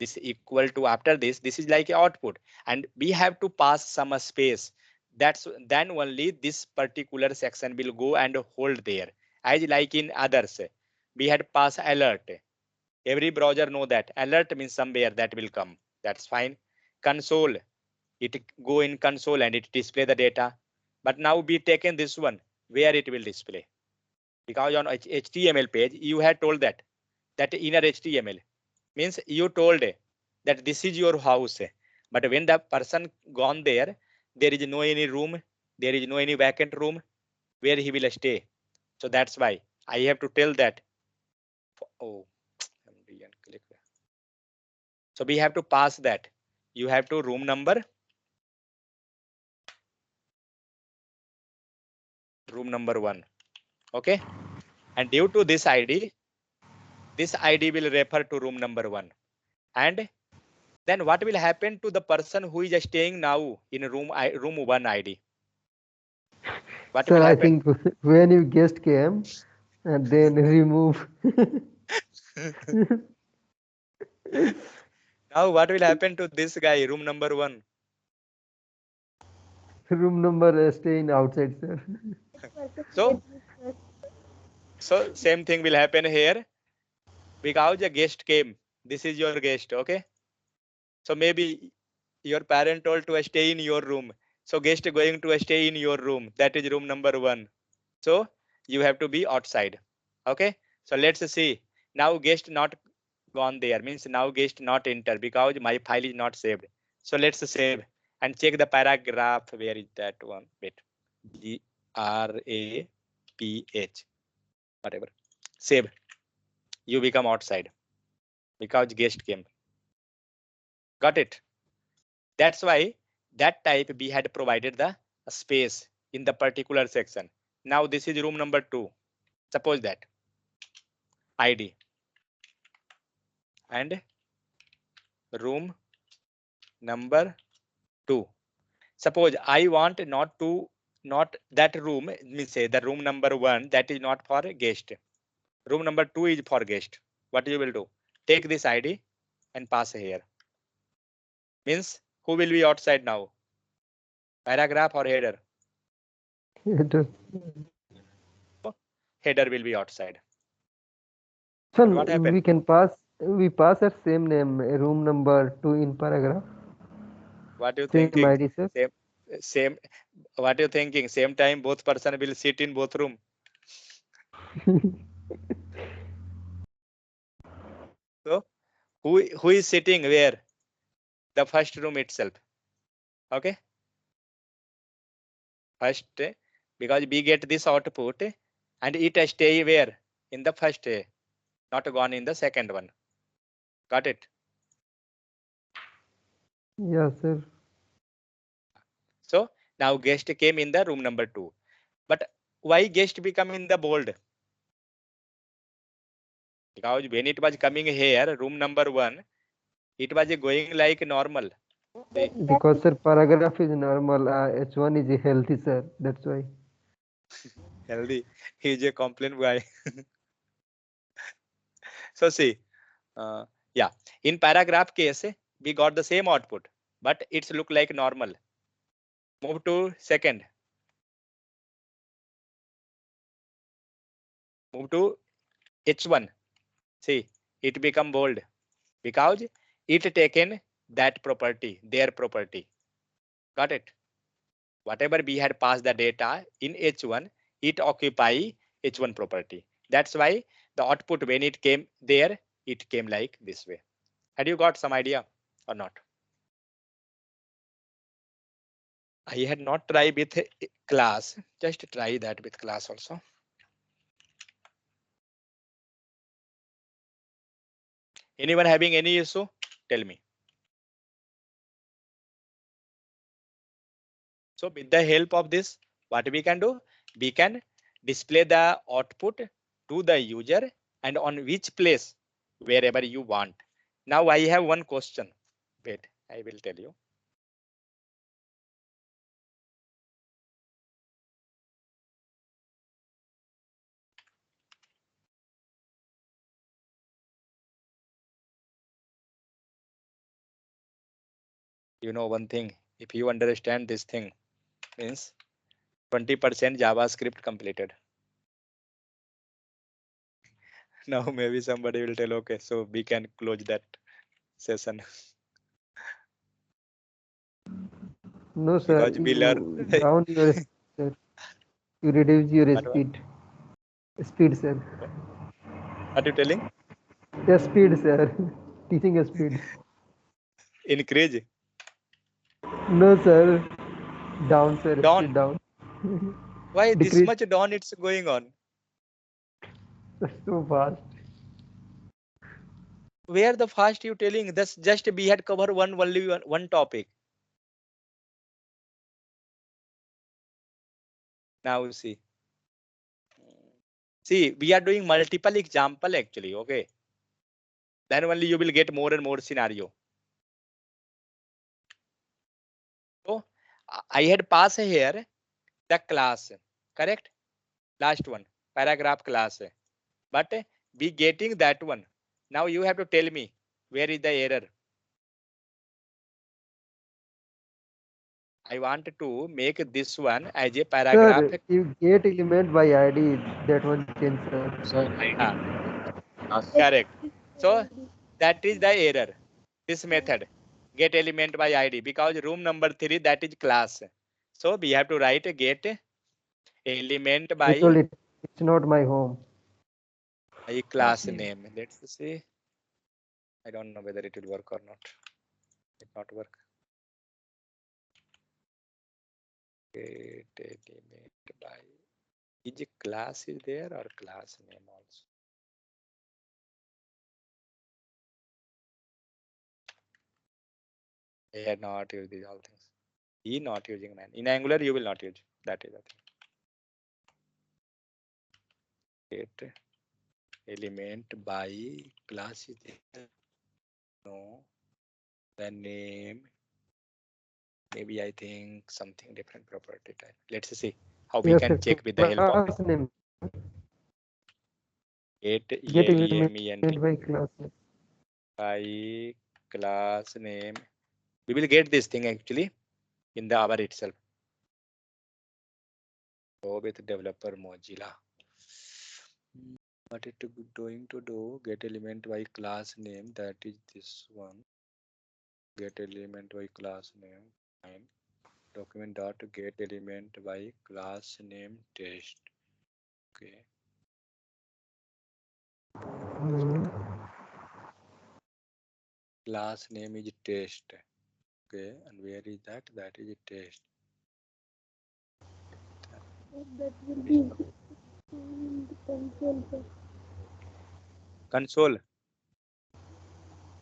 This equal to after this is like a output, and we have to pass some space. That's then only this particular section will go and hold there. As like in others, we had pass alert. Every browser know that alert means somewhere that will come. That's fine. Console, it go in console and it display the data. But now we taken this one where it will display. Because on HTML page, you had told that inner HTML means you told that this is your house. But when the person gone there, there is no any room, there is no any vacant room where he will stay. So that's why I have to tell that. Oh, so we have to pass that. You have to room number one. Okay. And due to this ID will refer to room number one. And then what will happen to the person who is staying now in room one ID? What Sir, will I happen? think when your guest came and then remove Now what will happen to this guy, room number one? room number staying outside, sir. So, so same thing will happen here because a guest came. This is your guest, okay? So maybe your parent told to stay in your room. So guest going to stay in your room. That is room number one. So you have to be outside. Okay. So let's see. Now guest not gone there means now guest not enter because my file is not saved. So let's save and check the paragraph. Where is that one? Wait. GRAPH. Whatever. Save. You become outside because guest came. Got it? That's why that type we had provided the space in the particular section. Now this is room number two. Suppose that ID and room number two. Suppose I want not that room, means say the room number one that is not for guest. Room number two is for guest. What you will do? Take this ID and pass here. Means who will be outside now? Paragraph or header? Header will be outside. So What happened? we pass at same name, room number 2 in paragraph. What you Same thinking? ID, sir. Same. What you thinking? Same time both person will sit in both room. So who is sitting where? The first room itself. Okay. First, because we get this output and it stay where? In the first A, not gone in the second one. Got it? Yes, sir. So now guest came in the room number 2. But why guest become in the bold? Because when it was coming here, room number 1, it was going like normal. See, Because sir, paragraph is normal. H1 is healthy, sir. That's why. healthy. He is a complaint guy. So see, yeah, in paragraph case, we got the same output, but it's look like normal. Move to second. Move to H1. See, it become bold because it taken that property, their property. Got it? Whatever we had passed the data in H1, it occupy H1 property. That's why the output when it came there, it came like this way. Had you got some idea or not? I had not tried with class. Just try that with class also. Anyone having any issue? Tell me. So with the help of this, what we can do? We can display the output to the user and on which place, wherever you want. Now I have one question. Wait, I will tell you. You know one thing, if you understand this thing, means 20% JavaScript completed. Now maybe somebody will tell, okay, so we can close that session. No, sir. Because we learn. You down your speed, sir. You reduce your What, speed. Speed, sir. what you telling? Yes, speed, sir. Teaching a speed. Increase. No, sir. Down, sir. Speed Down. down. Why this Decrease. much down it's going on? So fast. Where the fast you telling? That's just we had covered only one topic. Now see. See, we are doing multiple example actually. Okay. Then only you will get more and more scenario. So I had passed here the class, correct? Last one, paragraph class. But we getting that one. Now you have to tell me where is the error. I want to make this one as a paragraph. Sir, you get element by ID. That one change, sir. Sir, ID. Ah, Class. correct. So that is the error. This method get element by ID because room number 3 that is class. So we have to write get element I told by it. It's not my home. a class name. Let's see. I don't know whether it will work or not. It not work. Get element by. Is a class is there or class name also? I had not used these all things. E not using man. In Angular you will not use. That is the thing. Get element by class is there. No. The name. Maybe I think something different property type. Let's see how we Yes, can sir. check with the help of Class name. get Get element element by class name. by class name. We will get this thing actually in the hour itself. Go with developer Mozilla. What it going to do? Get element by class name. That is this one. Get element by class name. Fine. Document dot get element by class name test. Okay. Class name is test. Okay, and where is that? That is a test. That will be Console, sir. Console.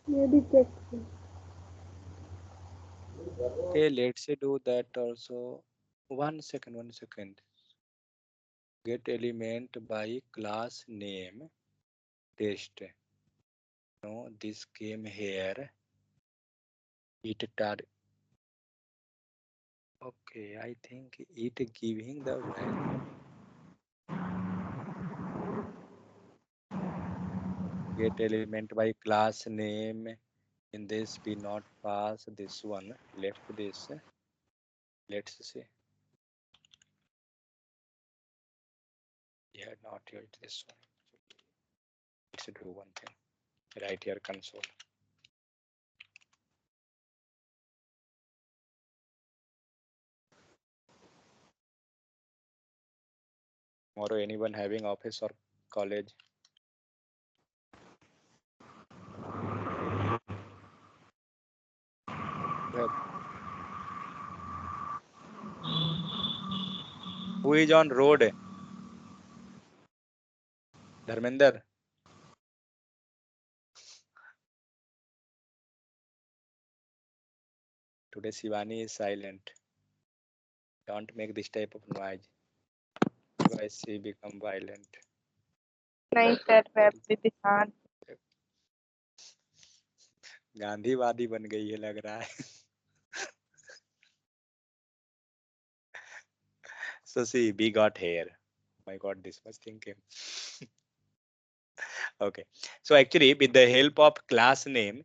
Maybe check, sir. Okay, let's do that also. 1 second, 1 second. Get element by class name test. No, this came here. It tar. Okay, I think it giving the value. Get element by class name. In this be not pass this one. Left this. Let's see. Yeah, not yet this one. Let's do one thing. Right here console. Tomorrow anyone having office or college? Well, who is on road? Dharmender. Today Shivani is silent. Don't make this type of noise. Otherwise she become violent. नहीं sir मैं अपने ध्यान गांधीवादी बन गई है लग रहा है. So see, we got here. My God, this much thinking. Okay. So actually, with the help of class name,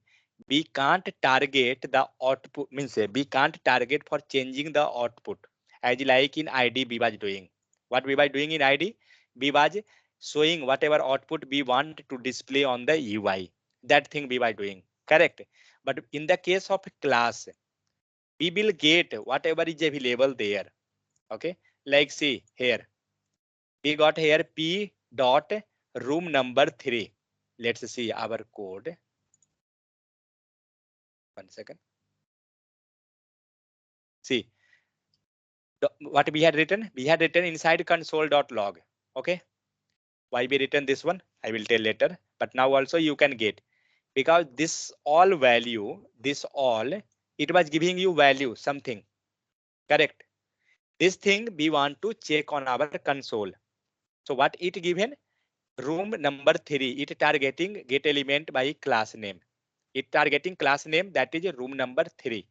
we can't target the output. Means we can't target for changing the output. As like in ID, we was doing. What we were doing in ID, we was showing whatever output we want to display on the UI. That thing we were doing. Correct. But in the case of class, we will get whatever is available there. Okay. Like see here, we got here P dot room number 3. Let's see our code. 1 second. See what we had written. We had written inside console.log. Okay. Why we written this one? I will tell later. But now also you can get, because this all value, this all, it was giving you value something. Correct. This thing we want to check on our console. So what it given? Room number 3. It targeting get element by class name. It targeting class name, that is room number 3.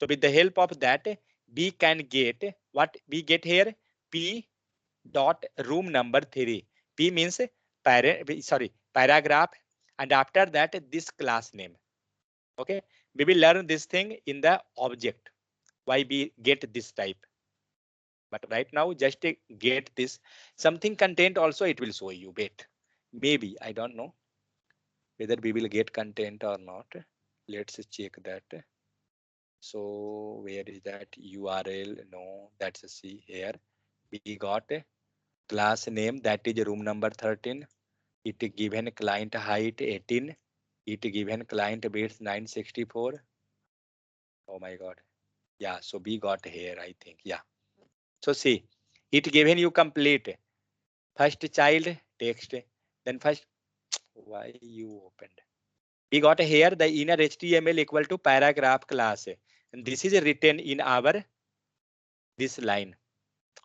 So with the help of that, we can get what we get here, P dot room number 3. P means paragraph, and after that this class name. Okay, we will learn this thing in the object, why we get this type. But right now just get this something content also it will show you. Wait, maybe I don't know whether we will get content or not. Let's check that. So where is that URL? No, that's a C here. We got a class name, that is room number 13. It given client height 18. It given client bits 964. Oh my God. Yeah, so we got here, I think. Yeah. So see, it given you complete first child text, then first why you opened. We got here the inner HTML equal to paragraph class, and this is written in our this line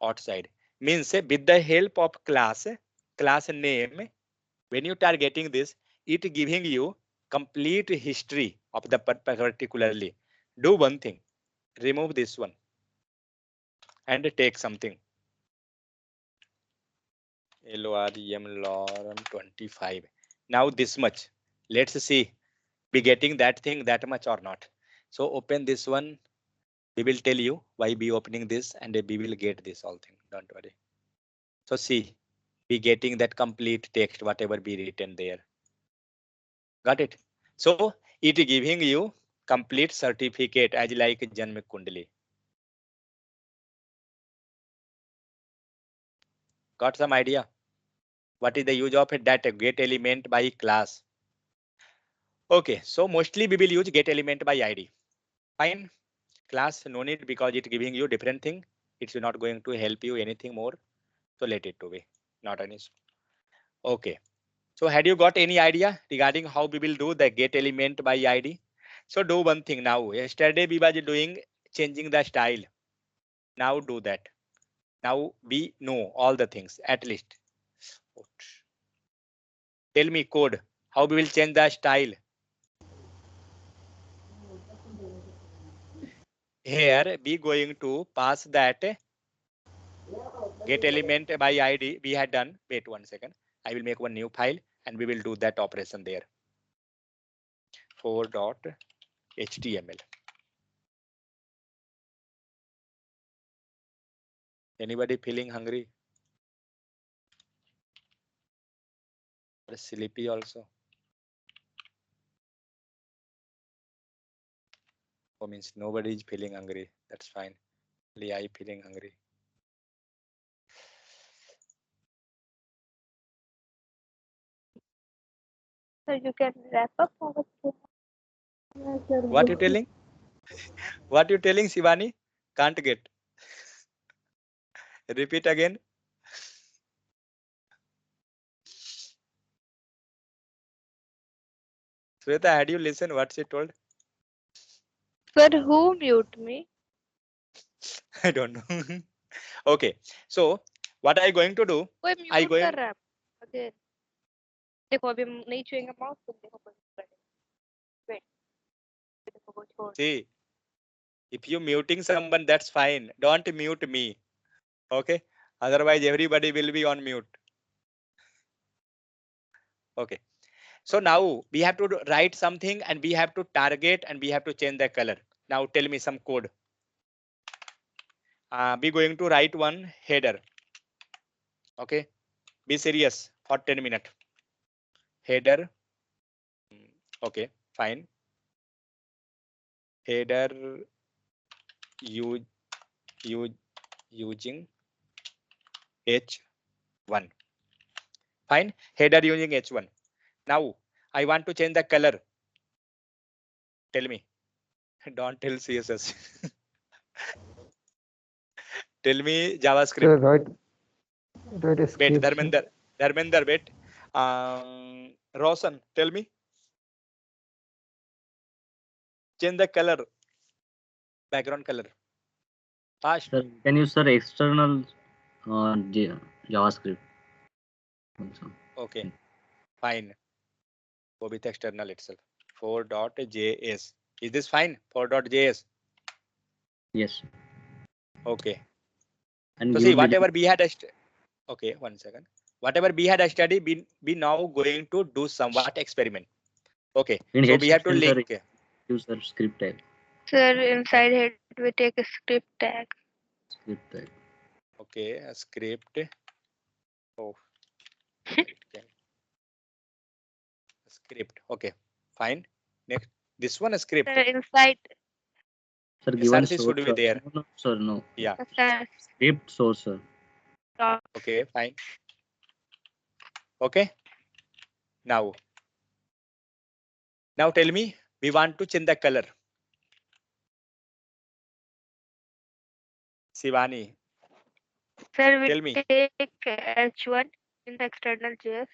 outside. Means with the help of class name, when you are getting this, it giving you complete history of the particularly. Do one thing, remove this one and take something. LOREM 25. Now this much. Let's see, be getting that thing that much or not. So open this one. We will tell you why be opening this, and we will get this all thing. Don't worry. So see, be getting that complete text, whatever be written there. Got it? So it giving you complete certificate as like Janma Kundali. Got some idea? What is the use of it? That get element by class? Okay, so mostly we will use get element by ID. Fine. Class no need, because it giving you different thing. It's not going to help you anything more. So let it to be, not an issue. Okay. So had you got any idea regarding how we will do the get element by ID? So do one thing now. Yesterday we was doing changing the style. Now do that. Now we know all the things at least. Tell me code. How we will change the style? Here we going to pass that get element by ID we had done. Wait 1 second. I will make one new file and we will do that operation there. 4.html. Anybody feeling hungry or sleepy also? Oh, means nobody is feeling hungry. That's fine. Only I feeling hungry. So you can wrap up our Yes, sir. What you telling? What you telling, Shivani? Can't get. Repeat again. Sweta, had you listened what she told? Sir, who mute me? I don't know. Okay. So what I going to do? कोई I mute कर going रहा है अगर देखो अभी हम नहीं छुएंगे mouse तो देखो कोई कर देगा वेट देखो वो छोड़ see. If you muting someone, that's fine. Don't mute me. Okay. Otherwise, everybody will be on mute. Okay. So now we have to write something and we have to target and we have to change the color. Now tell me some code. We going to write one header. Okay. Be serious for 10 minutes. Header. Okay. Fine. Header using H1. Fine. Header using H1. Now I want to change the color. Tell me. Don't tell CSS. Tell me JavaScript. Sir, write a Wait, script. Sir. Dharmender, wait. Roshan, tell me. Change the color, background color. Fast. Sir, can you sir external JavaScript also? Okay, fine. Go with external itself. 4.js. Is this fine? 4.js. Yes. Okay. And So give see, the whatever we had. Okay, 1 second. Whatever we had studied, we now going to do somewhat experiment. Okay. in So head we have to section, sir, link. use sir script tag. Sir, inside head we take a script tag. Script tag. Okay, a script. Oh, it can. Script. Okay, fine. Next, this one a script. Sir, inside Sir, given SRC source. should be there. No, sir, no. Yeah. sir, Script source, sir. Okay, fine. Okay. Now tell me, we want to change the color. Shivani, sir, we tell me. take H1 in the external JS.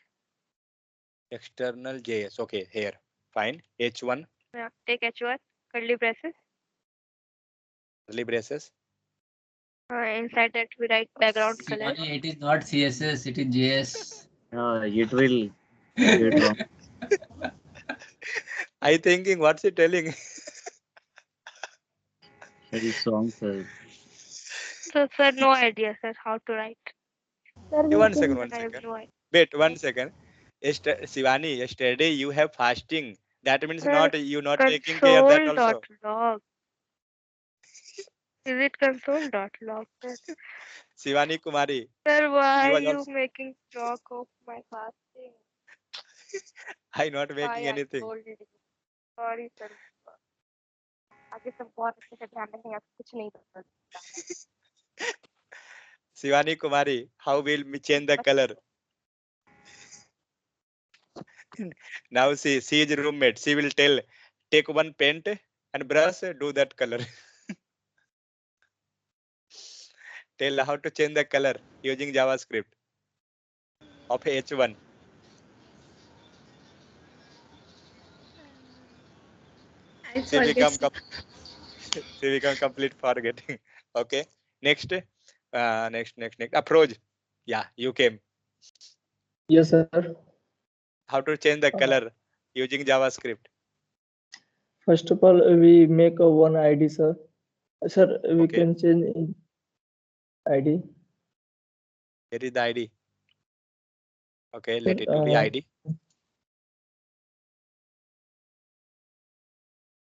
External JS. Okay, here. Fine. H1, Yeah, take H1, curly braces. curly braces. Inside that we write background color. Shivani, it is not CSS, it is JS. It will get wrong. I thinking what's he telling? Sir, it's wrong, sir. So, sir, no idea, sir, how to write. Sir, we One can second, I have no idea. Wait, 1 second. Shivani, yesterday you have fasting. That means Sir, not you not taking care that also. console.log. Is it console.log, sir? Shivani Kumari, Sir, why you are was you also. making joke of my fasting? I not Why making I anything. told you? Sorry, sir. आगे सब बहुत अच्छे से ध्यान रखेंगे आपको कुछ नहीं पता Shivani Kumari, how will we change the color? Now she is roommate. She will tell, take one paint and brush, do that color. Tell how to change the color using JavaScript of H1. She become she become complete forgetting. Okay. Next. Next. Approach. Yeah, you came. Yes, sir. How to change the color using JavaScript. First of all, we make a one ID, sir. Sir, we Okay. can change in ID. Here is the ID. Okay, let it to be ID.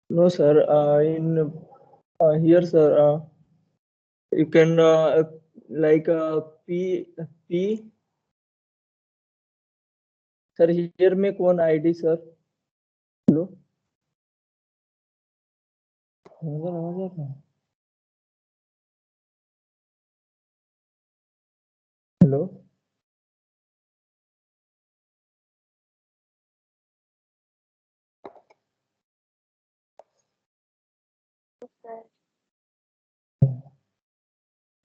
No, sir. In here, sir, you can like P. Sir, here make one ID, sir. Hello. Hello.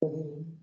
Sir.